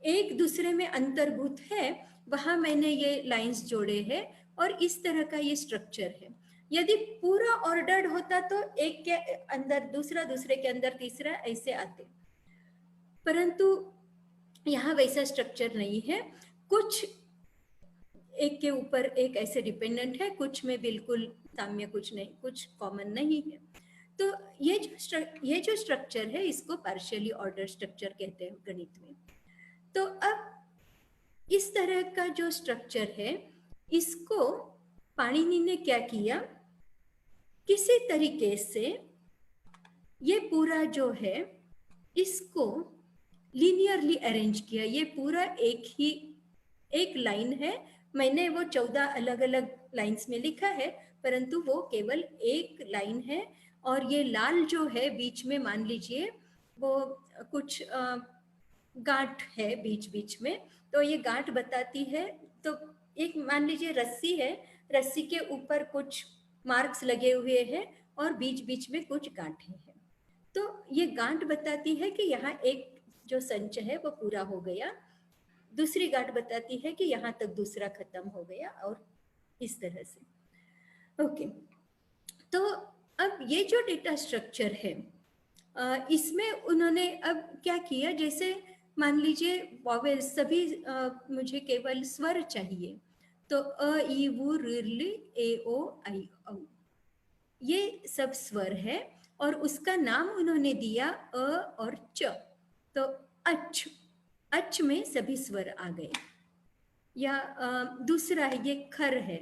एक दूसरे में अंतर्भूत है वहां मैंने ये लाइंस जोड़े हैं और इस तरह का ये स्ट्रक्चर है। यदि पूरा ऑर्डर्ड होता तो एक के अंदर दूसरा, दूसरे के अंदर तीसरा, ऐसे आते, परंतु यहाँ वैसा स्ट्रक्चर नहीं है। कुछ एक के ऊपर एक ऐसे डिपेंडेंट है, कुछ में बिल्कुल साम्य, कुछ नहीं, कुछ कॉमन नहीं है। तो ये जो स्ट्रक्चर है इसको पार्शियली ऑर्डर स्ट्रक्चर कहते हैं गणित में। तो अब इस तरह का जो स्ट्रक्चर है इसको पाणिनि ने क्या किया, किसी तरीके से ये पूरा जो है इसको लीनियरली अरेंज किया। ये पूरा एक लाइन है, मैंने वो 14 अलग अलग लाइंस में लिखा है, परंतु वो केवल एक लाइन है। और ये लाल जो है बीच में, मान लीजिए वो कुछ गांठ है बीच बीच में, तो ये गांठ बताती है। तो एक मान लीजिए रस्सी है, रस्सी के ऊपर कुछ मार्क्स लगे हुए हैं और बीच बीच में कुछ गांठें हैं। तो ये गांठ बताती है कि यहाँ एक जो संच है वो पूरा हो गया, दूसरी गांठ बताती है कि यहाँ तक दूसरा खत्म हो गया, और इस तरह से। ओके, तो अब ये जो डेटा स्ट्रक्चर है इसमें उन्होंने अब क्या किया, जैसे मान लीजिए वॉवेल सभी मुझे केवल स्वर चाहिए, तो अ ई उ ऋ ए ओ आई औ, ये सब स्वर है और उसका नाम उन्होंने दिया अ और च। तो अच, अच में सभी स्वर आ गए। या दूसरा है ये खर है,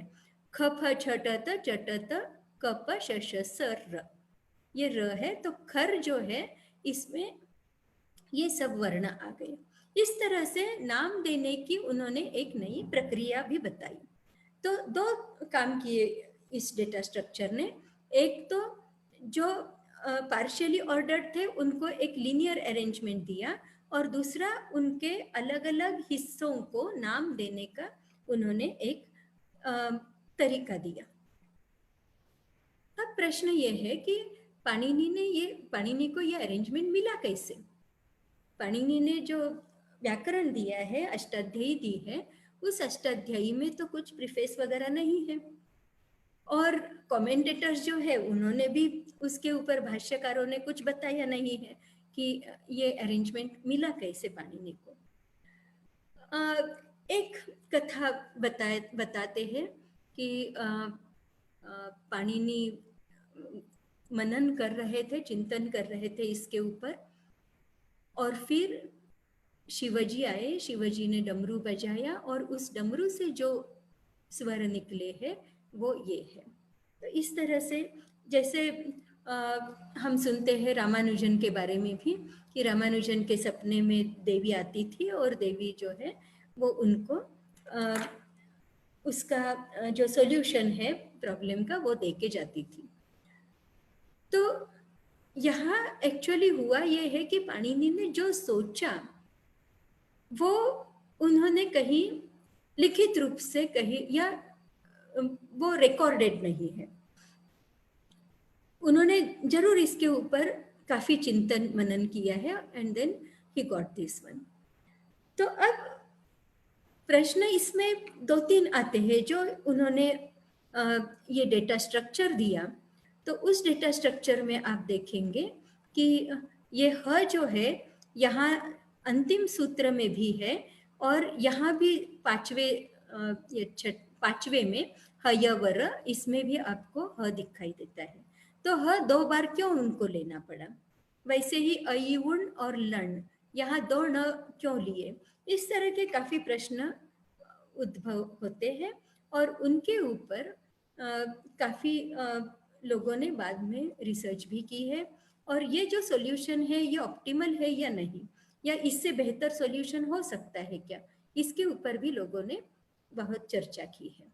ख फ छ ट त च ट त क प श श स र, ये र है। तो खर जो है इसमें ये सब वर्ण आ गए। इस तरह से नाम देने की उन्होंने एक नई प्रक्रिया भी बताई। तो दो काम किए इस डेटा स्ट्रक्चर ने। एक तो जो पार्शियली ऑर्डर्ड थे उनको एक लीनियर अरेंजमेंट दिया, और दूसरा उनके अलग अलग हिस्सों को नाम देने का उन्होंने एक तरीका दिया। अब प्रश्न ये है कि पाणिनि को ये अरेंजमेंट मिला कैसे? पाणिनि ने जो व्याकरण दिया है, अष्टाध्यायी दी है, उस अष्टाध्यायी में तो कुछ प्रीफेस वगैरह नहीं है, और कमेंटेटर्स जो है उन्होंने भी उसके ऊपर, भाष्यकारों ने कुछ बताया नहीं है कि ये अरेंजमेंट मिला कैसे पाणिनि को। एक कथा बताते हैं कि पाणिनि मनन कर रहे थे, चिंतन कर रहे थे इसके ऊपर, और फिर शिवजी आए, शिवजी ने डमरू बजाया और उस डमरू से जो स्वर निकले हैं वो ये है। तो इस तरह से जैसे हम सुनते हैं रामानुजन के बारे में भी कि रामानुजन के सपने में देवी आती थी और देवी जो है वो उनको उसका जो सॉल्यूशन है प्रॉब्लम का वो दे के जाती थी। तो यहाँ एक्चुअली हुआ ये है कि पाणिनि ने जो सोचा वो उन्होंने कहीं लिखित रूप से कहीं या वो रिकॉर्डेड नहीं है। उन्होंने जरूर इसके ऊपर काफी चिंतन मनन किया है and then he got this one. तो अब प्रश्न इसमें 2-3 आते हैं जो उन्होंने ये डेटा स्ट्रक्चर दिया। तो उस डेटा स्ट्रक्चर में आप देखेंगे कि ये ह जो है यहाँ अंतिम सूत्र में भी है और यहाँ भी पांचवे में ह य वर इसमें भी आपको ह दिखाई देता है। तो ह 2 बार क्यों उनको लेना पड़ा? वैसे ही अयुण और लण यहाँ 2 न क्यों लिए? इस तरह के काफी प्रश्न उद्भव होते हैं और उनके ऊपर काफी लोगों ने बाद में रिसर्च भी की है और ये जो सॉल्यूशन है ये ऑप्टिमल है या नहीं, या इससे बेहतर सॉल्यूशन हो सकता है क्या, इसके ऊपर भी लोगों ने बहुत चर्चा की है।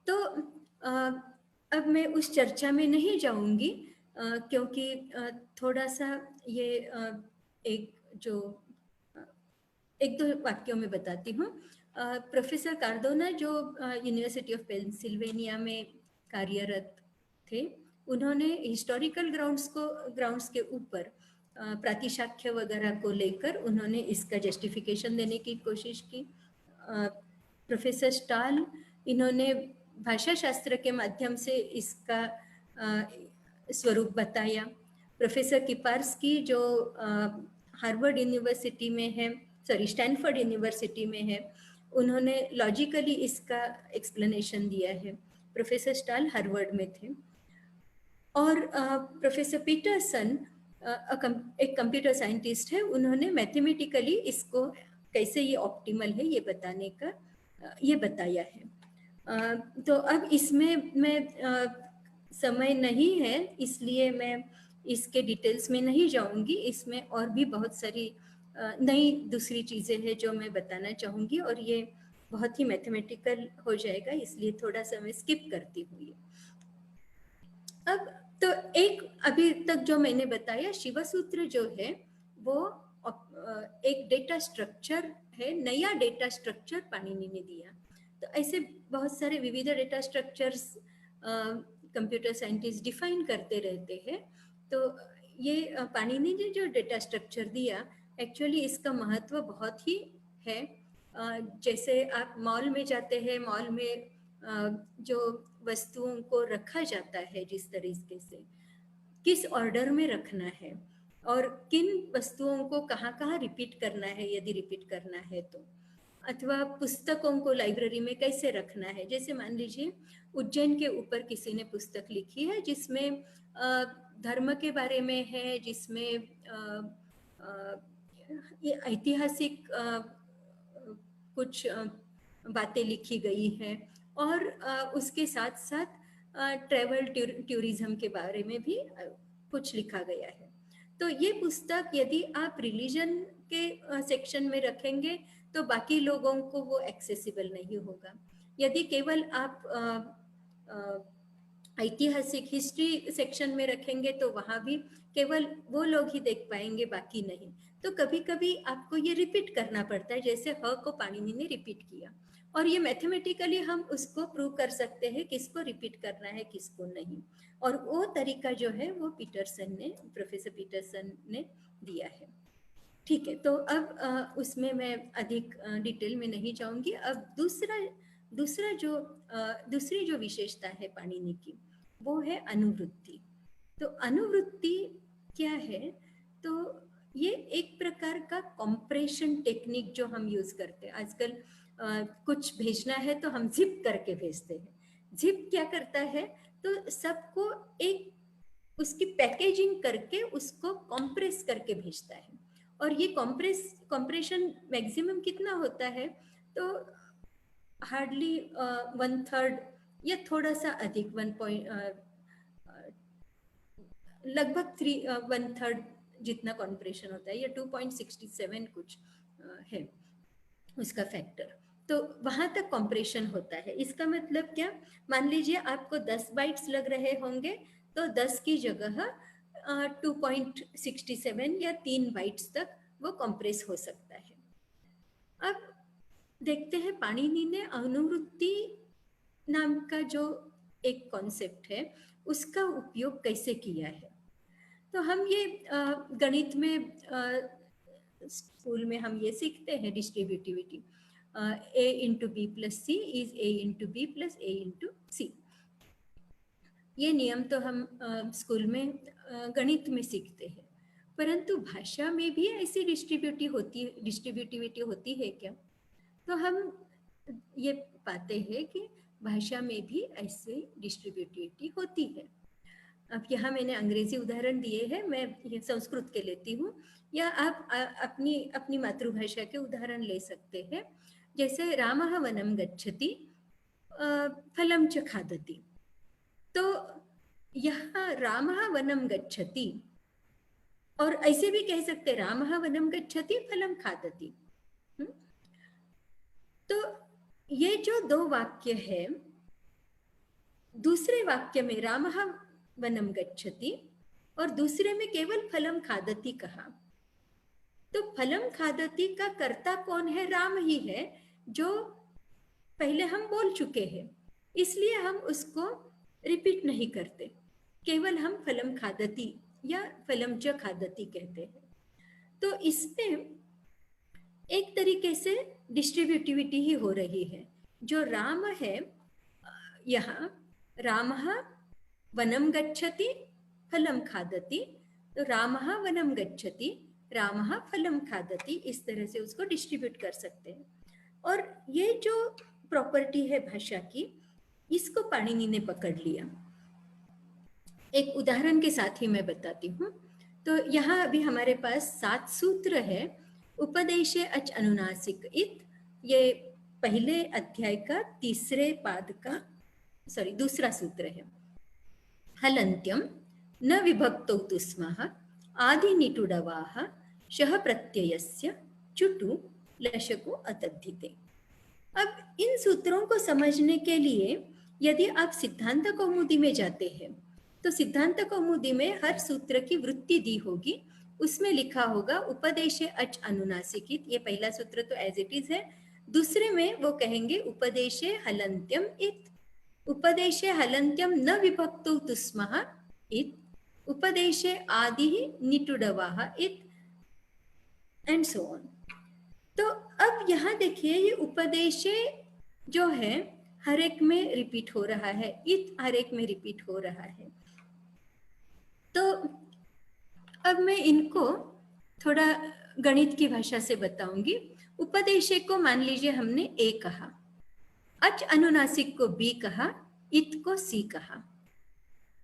तो अब मैं उस चर्चा में नहीं जाऊंगी क्योंकि थोड़ा सा ये एक दो वाक्यों में बताती हूँ। प्रोफेसर कार्डोना जो यूनिवर्सिटी ऑफ पेंसिल्वेनिया में कार्यरत थे, उन्होंने हिस्टोरिकल ग्राउंड्स के ऊपर प्रातिशाख्य वगैरह को लेकर उन्होंने इसका जस्टिफिकेशन देने की कोशिश की। प्रोफेसर स्टाल, इन्होंने भाषा शास्त्र के माध्यम से इसका स्वरूप बताया। प्रोफेसर किपार्स्की जो हार्वर्ड यूनिवर्सिटी में है, स्टैनफोर्ड यूनिवर्सिटी में है, उन्होंने लॉजिकली इसका एक्सप्लेनेशन दिया है। प्रोफेसर स्टाल हार्वर्ड में थे और प्रोफेसर पीटरसन एक कंप्यूटर साइंटिस्ट है, उन्होंने मैथमेटिकली इसको कैसे ये ऑप्टिमल है ये बताया है। तो अब इसमें मैं समय नहीं है इसलिए मैं इसके डिटेल्स में नहीं जाऊंगी। इसमें और भी बहुत सारी नई दूसरी चीज़ें हैं जो मैं बताना चाहूँगी और ये बहुत ही मैथमेटिकल हो जाएगा, इसलिए थोड़ा सा मैं स्किप करती हूँ। अब तो एक अभी तक जो मैंने बताया शिवसूत्र जो है वो एक डेटा स्ट्रक्चर है, नया डेटा स्ट्रक्चर पाणिनि ने दिया। तो ऐसे बहुत सारे विविध data structures computer scientist define करते रहते हैं। तो ये पाणिनि ने जो डेटा स्ट्रक्चर दिया, एक्चुअली इसका महत्व बहुत ही है। जैसे आप मॉल में जाते हैं, मॉल में जो वस्तुओं को रखा जाता है, जिस तरीके से किस ऑर्डर में रखना है और किन वस्तुओं को कहाँ कहाँ रिपीट करना है, यदि रिपीट करना है तो, अथवा पुस्तकों को लाइब्रेरी में कैसे रखना है। जैसे मान लीजिए उज्जैन के ऊपर किसी ने पुस्तक लिखी है जिसमें धर्म के बारे में है, जिसमें ये ऐतिहासिक कुछ बातें लिखी गई हैं और उसके साथ साथ ट्रैवल टूरिज्म के बारे में भी कुछ लिखा गया है। तो ये पुस्तक यदि आप रिलीजन के सेक्शन में रखेंगे तो बाकी लोगों को वो एक्सेसिबल नहीं होगा। यदि केवल आप ऐतिहासिक हिस्ट्री सेक्शन में रखेंगे तो वहाँ भी केवल वो लोग ही देख पाएंगे, बाकी नहीं। तो कभी कभी आपको ये रिपीट करना पड़ता है, जैसे ह को पाणिनि ने रिपीट किया और ये मैथमेटिकली हम उसको प्रूव कर सकते हैं किसको रिपीट करना है किसको नहीं। और वो तरीका जो है वो प्रोफेसर पीटरसन ने दिया है। ठीक है, तो अब उसमें मैं अधिक डिटेल में नहीं जाऊंगी। अब दूसरी जो विशेषता है पाणिनि की वो है अनुवृत्ति। तो अनुवृत्ति क्या है? तो ये एक प्रकार का कंप्रेशन टेक्निक जो हम यूज करते हैं आजकल। कुछ भेजना है तो हम जिप करके भेजते हैं। जिप क्या करता है? तो सबको एक उसकी पैकेजिंग करके उसको कंप्रेस करके भेजता है। और ये कंप्रेशन मैक्सिमम कितना होता है? तो हार्डली 1/3 या थोड़ा सा अधिक, लगभग 1/3 जितना कंप्रेशन होता है, या 2.67 कुछ है उसका फैक्टर। तो वहां तक कंप्रेशन होता है। इसका मतलब क्या? मान लीजिए आपको 10 बाइट्स लग रहे होंगे तो 10 की जगह 2.67 या 3 बाइट्स तक वो कंप्रेस हो सकता है। अब देखते हैं पाणिनि ने अनुवृत्ति नाम का जो एक कॉन्सेप्ट है उसका उपयोग कैसे किया है। तो हम ये गणित में स्कूल में हम ये सीखते हैं distributivity, a into B plus C is a into B plus a into C. ये नियम तो हम स्कूल में गणित में सीखते हैं, परंतु भाषा में भी ऐसी डिस्ट्रीब्यूटिविटी होती है क्या? तो हम ये पाते हैं कि भाषा में भी ऐसे डिस्ट्रीब्यूटिविटी होती है। अब यहाँ मैंने अंग्रेजी उदाहरण दिए हैं, मैं ये संस्कृत के लेती हूँ, या आप अपनी मातृभाषा के उदाहरण ले सकते हैं। जैसे रामः वनं गच्छति फलं च खादति। तो यहाँ रामः वनं गच्छति, और ऐसे भी कह सकते रामः वनं गच्छति फलं खादति। तो ये जो दो वाक्य है, दूसरे वाक्य में रामः वनं गच्छति और दूसरे में केवल फलम खादति कहा। तो फलम खादति का कर्ता कौन है? राम ही है, जो पहले हम बोल चुके हैं, इसलिए हम उसको रिपीट नहीं करते, केवल हम फलम खादति या फलम च खादति कहते हैं। तो इसमें एक तरीके से डिस्ट्रीब्यूटिविटी ही हो रही है। जो राम है, यहाँ रामः वनं गच्छति फलं खादति, तो रामः वनं गच्छति रामः फलं खादति, इस तरह से उसको डिस्ट्रीब्यूट कर सकते हैं। और ये जो प्रॉपर्टी है भाषा की, इसको पाणिनि ने पकड़ लिया। एक उदाहरण के साथ ही मैं बताती हूँ। तो यहाँ अभी हमारे पास 7 सूत्र है। उपदेशे अच अनुनासिक इत, ये पहले अध्याय का दूसरा सूत्र है। हलन्त्यम न विभक्तौ तुस्मः आदिनिटुडवाः शः प्रत्ययस्य चुटु लशको अतद्धिते। अब इन सूत्रों को समझने के लिए यदि आप सिद्धांत कौमुदी में जाते हैं, तो सिद्धांत कौमुदी में हर सूत्र की वृत्ति दी होगी। उसमें लिखा होगा उपदेशे अच अनुनासिकित, ये पहला सूत्र तो एज इट इज है। दूसरे में वो कहेंगे उपदेशे हलन्त्यम इत, उपदेशे हलन्त्यम न विभक्तौ तुस्मः इत, उपदेशे आदि निटुडवाः इत, एंड सो ऑन। तो अब यहाँ देखिए, ये उपदेशे जो है हर एक में रिपीट हो रहा है, इत हर एक में रिपीट हो रहा है। तो अब मैं इनको थोड़ा गणित की भाषा से बताऊंगी। उपदेशे को मान लीजिए हमने ए कहा, अच अनुनासिक को बी कहा, इत को सी कहा,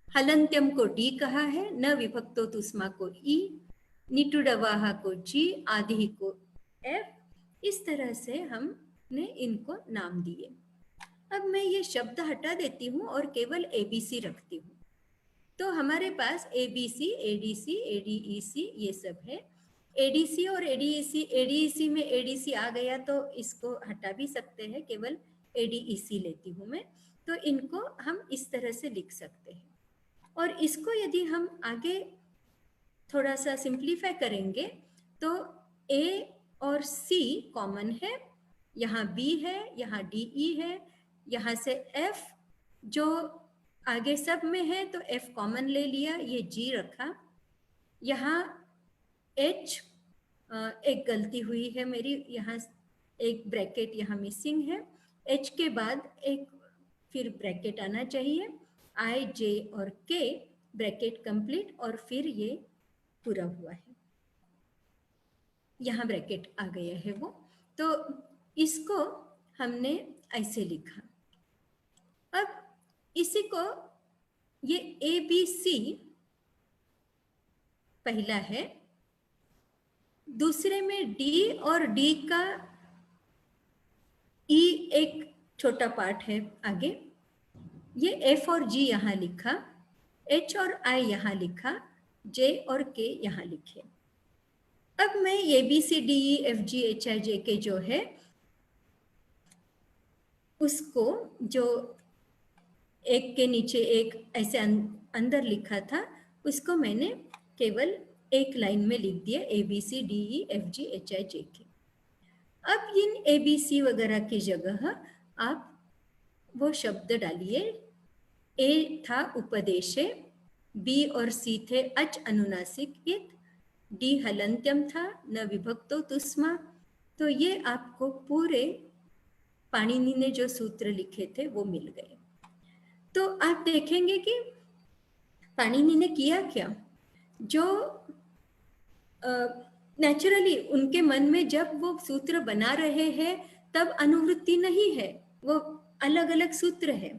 हलन्त्यम को डी कहा है, न विभक्तो तुस्मा को ई, निटुडवाहा को जी, आदि को एफ। इस तरह से हमने इनको नाम दिए। अब मैं ये शब्द हटा देती हूँ और केवल एबीसी रखती हूँ। तो हमारे पास एबीसी, एडीसी, एडीईसी ये सब है। एडीसी और एडीईसी, एडीईसी में एडीसी आ गया तो इसको हटा भी सकते हैं, केवल एडीईसी लेती हूँ मैं। तो इनको हम इस तरह से लिख सकते हैं। और इसको यदि हम आगे थोड़ा सा सिंप्लीफाई करेंगे तो ए और सी कॉमन है, यहाँ बी है, यहाँ डीई है, यहाँ से एफ जो आगे सब में है तो एफ कॉमन ले लिया, ये जी रखा, यहाँ एच एक गलती हुई है मेरी, यहाँ एक ब्रैकेट यहाँ मिसिंग है, एच के बाद एक फिर ब्रैकेट आना चाहिए, आई जे और के ब्रैकेट कंप्लीट, और फिर ये पूरा हुआ है, यहाँ ब्रैकेट आ गया है वो। तो इसको हमने ऐसे लिखा। अब इसी को ये ए बी सी पहला है, दूसरे में डी और डी का ई एक छोटा पार्ट है आगे, ये एफ और जी यहाँ लिखा, एच और आई यहाँ लिखा, जे और के यहाँ लिखे। अब मैं A B C D E F G H I J K जो है उसको, जो एक के नीचे एक ऐसे अंदर लिखा था, उसको मैंने केवल एक लाइन में लिख दिया ABCDEFGHIJK। अब इन ABC वगैरह की जगह आप वो शब्द डालिए। A था उपदेशे, B और C थे अच अनुनासिक इत, D हलंत्यम था न विभक्तो तुस्मा। तो ये आपको पूरे पाणिनि ने जो सूत्र लिखे थे वो मिल गए। तो आप देखेंगे कि पाणिनि ने किया क्या, जो नेचुरली उनके मन में जब वो सूत्र बना रहे हैं तब अनुवृत्ति नहीं है, वो अलग अलग सूत्र है।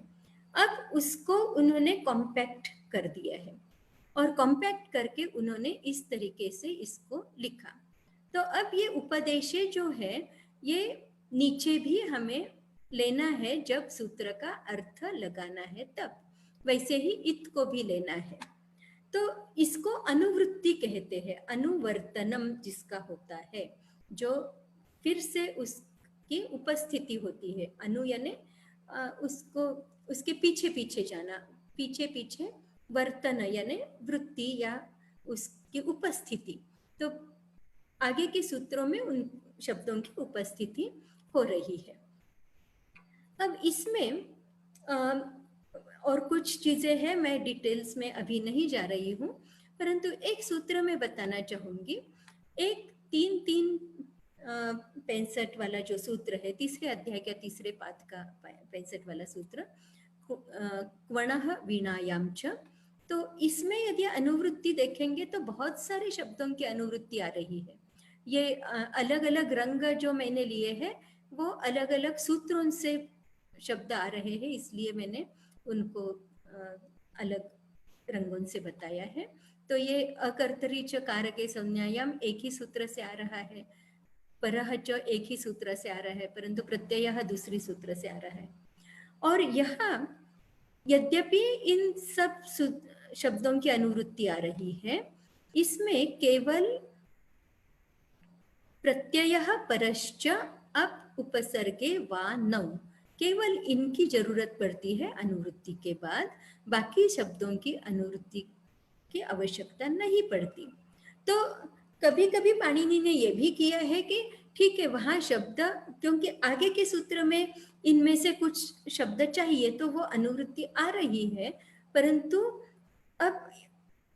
अब उसको उन्होंने कॉम्पैक्ट कर दिया है और कॉम्पैक्ट करके उन्होंने इस तरीके से इसको लिखा। तो अब ये उपदेशे जो है ये नीचे भी हमें लेना है जब सूत्र का अर्थ लगाना है तब, वैसे ही इत को भी लेना है। तो इसको अनुवृत्ति कहते हैं, अनुवर्तनम जिसका होता है, जो फिर से उसकी उपस्थिति होती है। अनु यानी उसको उसके पीछे पीछे जाना, पीछे पीछे वर्तन यानी वृत्ति या उसकी उपस्थिति। तो आगे के सूत्रों में उन शब्दों की उपस्थिति हो रही है। अब इसमें और कुछ चीजें हैं, मैं डिटेल्स में अभी नहीं जा रही हूँ, परंतु एक सूत्र में बताना चाहूंगी। एक 3-3-65 वाला जो सूत्र है, तीसरे अध्याय का तीसरे पाठ का 65 वाला सूत्र, क्वणः वीणायाम च। तो इसमें यदि अनुवृत्ति देखेंगे तो बहुत सारे शब्दों की अनुवृत्ति आ रही है। ये अलग अलग रंग जो मैंने लिए हैं वो अलग अलग सूत्रों से शब्द आ रहे हैं, इसलिए मैंने उनको अलग रंगों से बताया है। तो ये अकर्तरी च कारके संज्ञायाम एक ही सूत्र से आ रहा है, परह च एक ही सूत्र से आ रहा है, परंतु प्रत्ययः दूसरी सूत्र से आ रहा है। और यहाँ यद्यपि इन सब शब्दों की अनुवृत्ति आ रही है, इसमें केवल प्रत्ययः परश्च अप उपसर्गे वा नौ, केवल इनकी जरूरत पड़ती है अनुवृत्ति के बाद, बाकी शब्दों की अनुवृत्ति की आवश्यकता नहीं पड़ती। तो कभी कभी पाणिनि ने यह भी किया है कि ठीक है वहां शब्द, क्योंकि आगे के सूत्र में इनमें से कुछ शब्द चाहिए तो वो अनुवृत्ति आ रही है, परंतु अब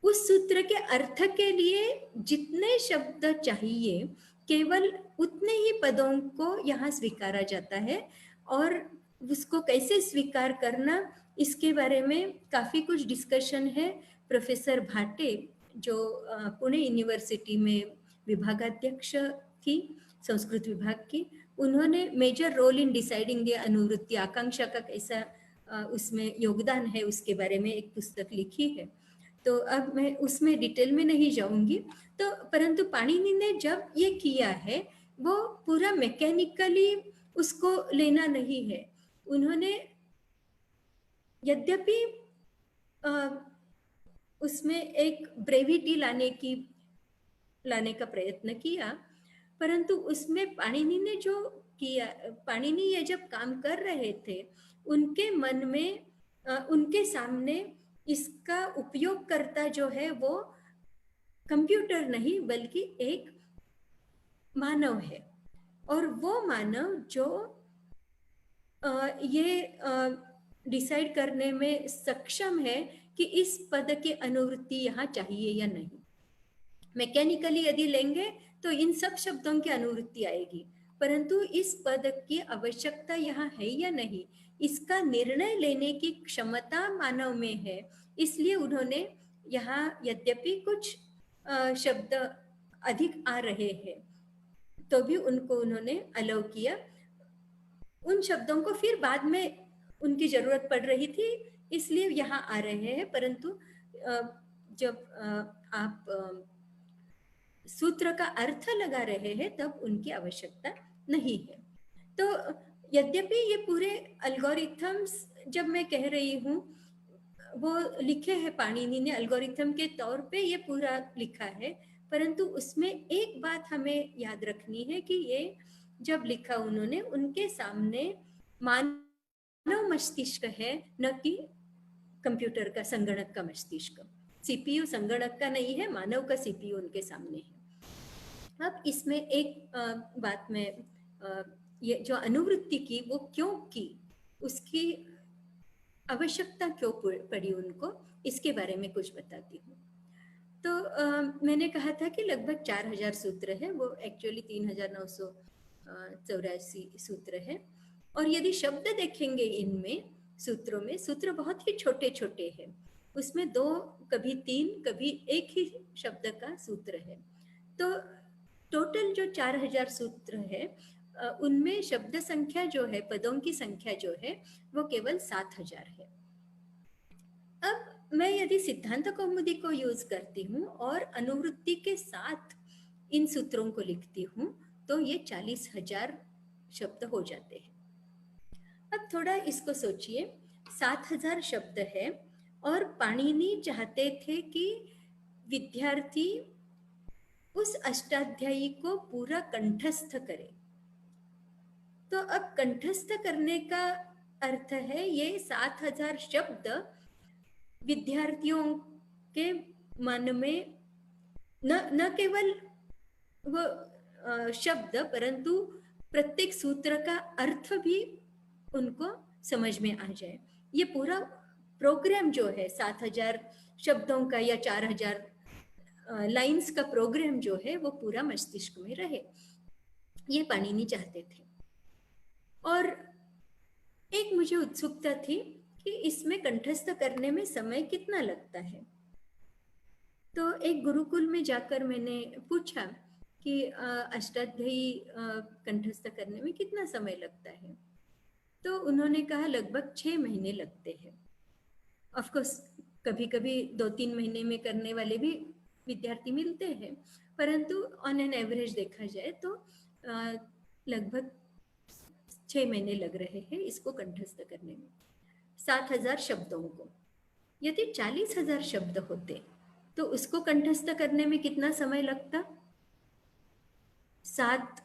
उस सूत्र के अर्थ के लिए जितने शब्द चाहिए केवल उतने ही पदों को यहाँ स्वीकारा जाता है। और उसको कैसे स्वीकार करना, इसके बारे में काफी कुछ डिस्कशन है। प्रोफेसर भाटे जो पुणे यूनिवर्सिटी में विभागाध्यक्ष थी संस्कृत विभाग की, उन्होंने major role in deciding the अनुवृत्ति, आकांक्षा का कैसा उसमें योगदान है उसके बारे में एक पुस्तक लिखी है। तो अब मैं उसमें डिटेल में नहीं जाऊंगी। तो परंतु पाणिनि ने जब ये किया है वो पूरा मैकेनिकली उसको लेना नहीं है। उन्होंने यद्यपि उसमें एक ब्रेविटी लाने का प्रयत्न किया, परंतु उसमें पाणिनि ने जो किया, पाणिनि ये जब काम कर रहे थे उनके मन में उनके सामने इसका उपयोगकर्ता जो है वो कंप्यूटर नहीं बल्कि एक मानव है, और वो मानव जो ये डिसाइड करने में सक्षम है कि इस पद की अनुवृत्ति यहाँ चाहिए या नहीं। मैकेनिकली यदि लेंगे तो इन सब शब्दों की अनुवृत्ति आएगी, परंतु इस पद की आवश्यकता यहाँ है या नहीं, इसका निर्णय लेने की क्षमता मानव में है। इसलिए उन्होंने यहाँ यद्यपि कुछ शब्द अधिक आ रहे हैं तो भी उनको उन्होंने अलाउ किया। उन शब्दों को फिर बाद में उनकी जरूरत पड़ रही थी इसलिए यहाँ आ रहे हैं, परंतु जब आप सूत्र का अर्थ लगा रहे हैं तब उनकी आवश्यकता नहीं है। तो यद्यपि ये पूरे एल्गोरिथम्स जब मैं कह रही हूँ वो लिखे हैं पाणिनि ने एल्गोरिथम के तौर पे, ये पूरा लिखा है, परंतु उसमें एक बात हमें याद रखनी है कि ये जब लिखा उन्होंने उनके सामने मानव मस्तिष्क है, न कि कंप्यूटर का, संगणक का मस्तिष्क। सीपीयू संगणक का नहीं है, मानव का सीपीयू उनके सामने है। अब इसमें एक बात में ये जो अनुवृत्ति की वो क्यों की, उसकी आवश्यकता क्यों पड़ी उनको, इसके बारे में कुछ बताती हूँ। तो मैंने कहा था कि लगभग 4000 सूत्र है, वो एक्चुअली 3984 सूत्र है। और यदि शब्द देखेंगे इनमें सूत्रों में, सूत्र बहुत ही छोटे छोटे हैं, उसमें 2 कभी 3 कभी एक ही शब्द का सूत्र है। तो टोटल जो 4000 सूत्र है उनमें शब्द संख्या जो है, पदों की संख्या जो है वो केवल 7000 है। अब मैं यदि सिद्धांत कौमुदी को यूज करती हूँ और अनुवृत्ति के साथ इन सूत्रों को लिखती हूँ तो ये 40,000 शब्द हो जाते हैं। अब थोड़ा इसको सोचिए, 7000 शब्द है और पाणिनि चाहते थे कि विद्यार्थी उस अष्टाध्यायी को पूरा कंठस्थ करे। तो अब कंठस्थ करने का अर्थ है ये 7000 शब्द विद्यार्थियों के मन में न केवल वो शब्द, परंतु प्रत्येक सूत्र का अर्थ भी उनको समझ में आ जाए। ये पूरा प्रोग्राम जो है 7000 शब्दों का या 4000 लाइंस का प्रोग्राम जो है वो पूरा मस्तिष्क में रहे, ये पाणिनि चाहते थे। और एक मुझे उत्सुकता थी कि इसमें कंठस्थ करने में समय कितना लगता है। तो एक गुरुकुल में जाकर मैंने पूछा कि अष्टाध्यायी कंठस्थ करने में कितना समय लगता है। तो उन्होंने कहा लगभग 6 महीने लगते हैं। ऑफ कोर्स कभी कभी 2-3 महीने में करने वाले भी विद्यार्थी मिलते हैं, परंतु ऑन एन एवरेज देखा जाए तो लगभग 6 महीने लग रहे हैं इसको कंठस्थ करने में, 7000 शब्दों को। यदि 40,000 शब्द होते तो उसको कंठस्थ करने में कितना समय लगता? 7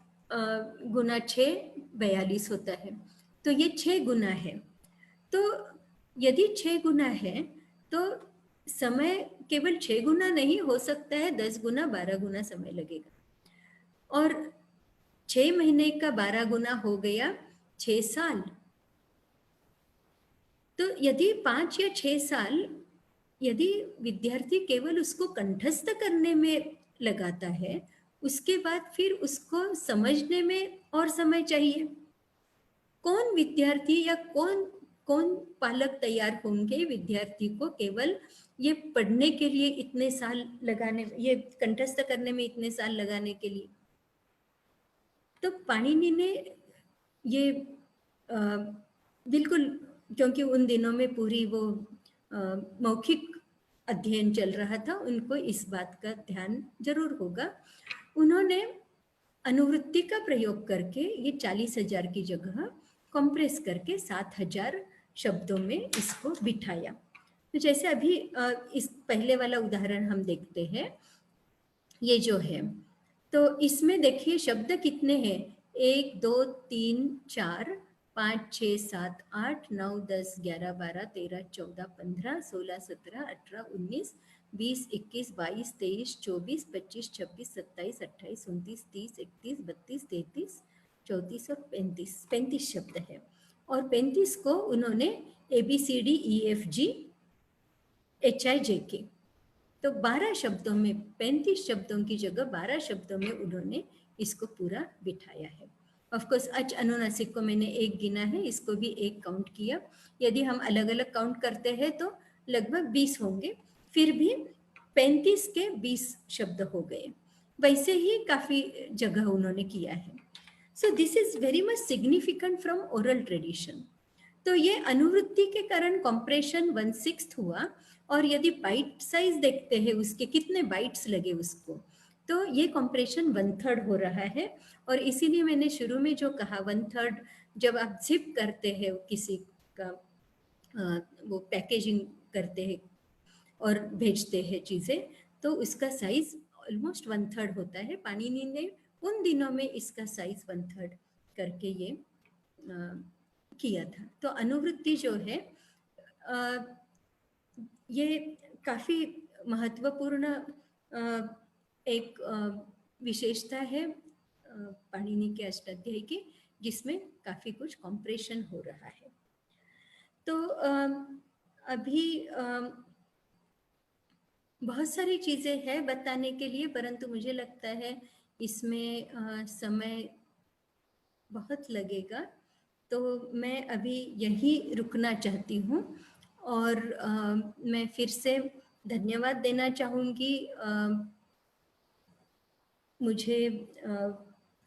गुना 6 42 होता है, तो ये 6 गुना है। तो यदि 6 गुना है तो समय केवल 6 गुना नहीं हो सकता है, 10 गुना 12 गुना समय लगेगा। और 6 महीने का 12 गुना हो गया 6 साल। तो यदि 5 या 6 साल यदि विद्यार्थी केवल उसको कंठस्थ करने में लगाता है, उसके बाद फिर उसको समझने में और समय चाहिए। कौन विद्यार्थी या कौन पालक तैयार होंगे विद्यार्थी को केवल ये पढ़ने के लिए इतने साल लगाने, ये कंठस्थ करने में इतने साल लगाने के लिए? तो पाणिनि ने ये बिल्कुल, क्योंकि उन दिनों में पूरी वो मौखिक अध्ययन चल रहा था, उनको इस बात का ध्यान जरूर होगा। उन्होंने अनुवृत्ति का प्रयोग करके ये 40,000 की जगह कंप्रेस करके 7,000 शब्दों में इसको बिठाया। तो जैसे अभी इस पहले वाला उदाहरण हम देखते हैं, ये जो है, तो इसमें देखिए शब्द कितने हैं? 1 2 3 4 5 6 7 8 9 10 11 12 13 14 15 16 17 18 19 20 21 22 23 24 25 26 27 28 29 30 31 32 33 34 और 35 शब्द है। और 35 को उन्होंने ABCDEFG HIJK, तो 12 शब्दों में, 35 शब्दों की जगह 12 शब्दों में उन्होंने इसको पूरा बिठाया है। ऑफ कोर्स अच अनुनासिक को मैंने 1 गिना है, इसको भी 1 काउंट किया। यदि हम अलग अलग काउंट करते हैं तो लगभग 20 होंगे, फिर भी 35 के 20 शब्द हो गए। वैसे ही काफी जगह उन्होंने किया है। So this is very much significant from oral tradition. तो ये अनुवृत्ति के कारण कॉम्प्रेशन 1/6 हुआ। और यदि बाइट साइज देखते हैं उसके कितने बाइट्स लगे उसको, तो ये कॉम्प्रेशन 1/3 हो रहा है। और इसीलिए मैंने शुरू में जो कहा 1/3, जब आप जिप करते हैं किसी का वो पैकेजिंग करते हैं और भेजते हैं चीजें, तो उसका साइज ऑलमोस्ट 1/3 होता है। पाणिनि ने उन दिनों में इसका साइज 1/3 करके ये किया था। तो अनुवृत्ति जो है ये काफी महत्वपूर्ण एक विशेषता है पाणिनि के अष्टाध्यायी की, जिसमें काफी कुछ कॉम्प्रेशन हो रहा है। तो अभी बहुत सारी चीजें हैं बताने के लिए, परंतु मुझे लगता है इसमें समय बहुत लगेगा, तो मैं अभी यहीं रुकना चाहती हूँ। और मैं फिर से धन्यवाद देना चाहूँगी मुझे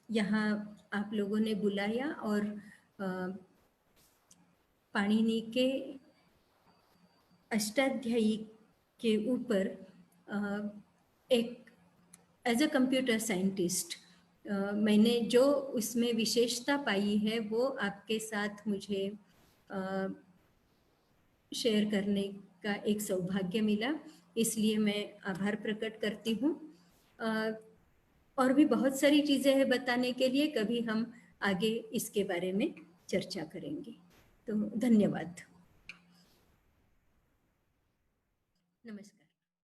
यहाँ आप लोगों ने बुलाया और पाणिनि के अष्टाध्यायी के ऊपर एक एज अ कंप्यूटर साइंटिस्ट मैंने जो उसमें विशेषता पाई है वो आपके साथ मुझे शेयर करने का एक सौभाग्य मिला, इसलिए मैं आभार प्रकट करती हूँ। और भी बहुत सारी चीज़ें हैं बताने के लिए, कभी हम आगे इसके बारे में चर्चा करेंगे। तो धन्यवाद। नमस्कार।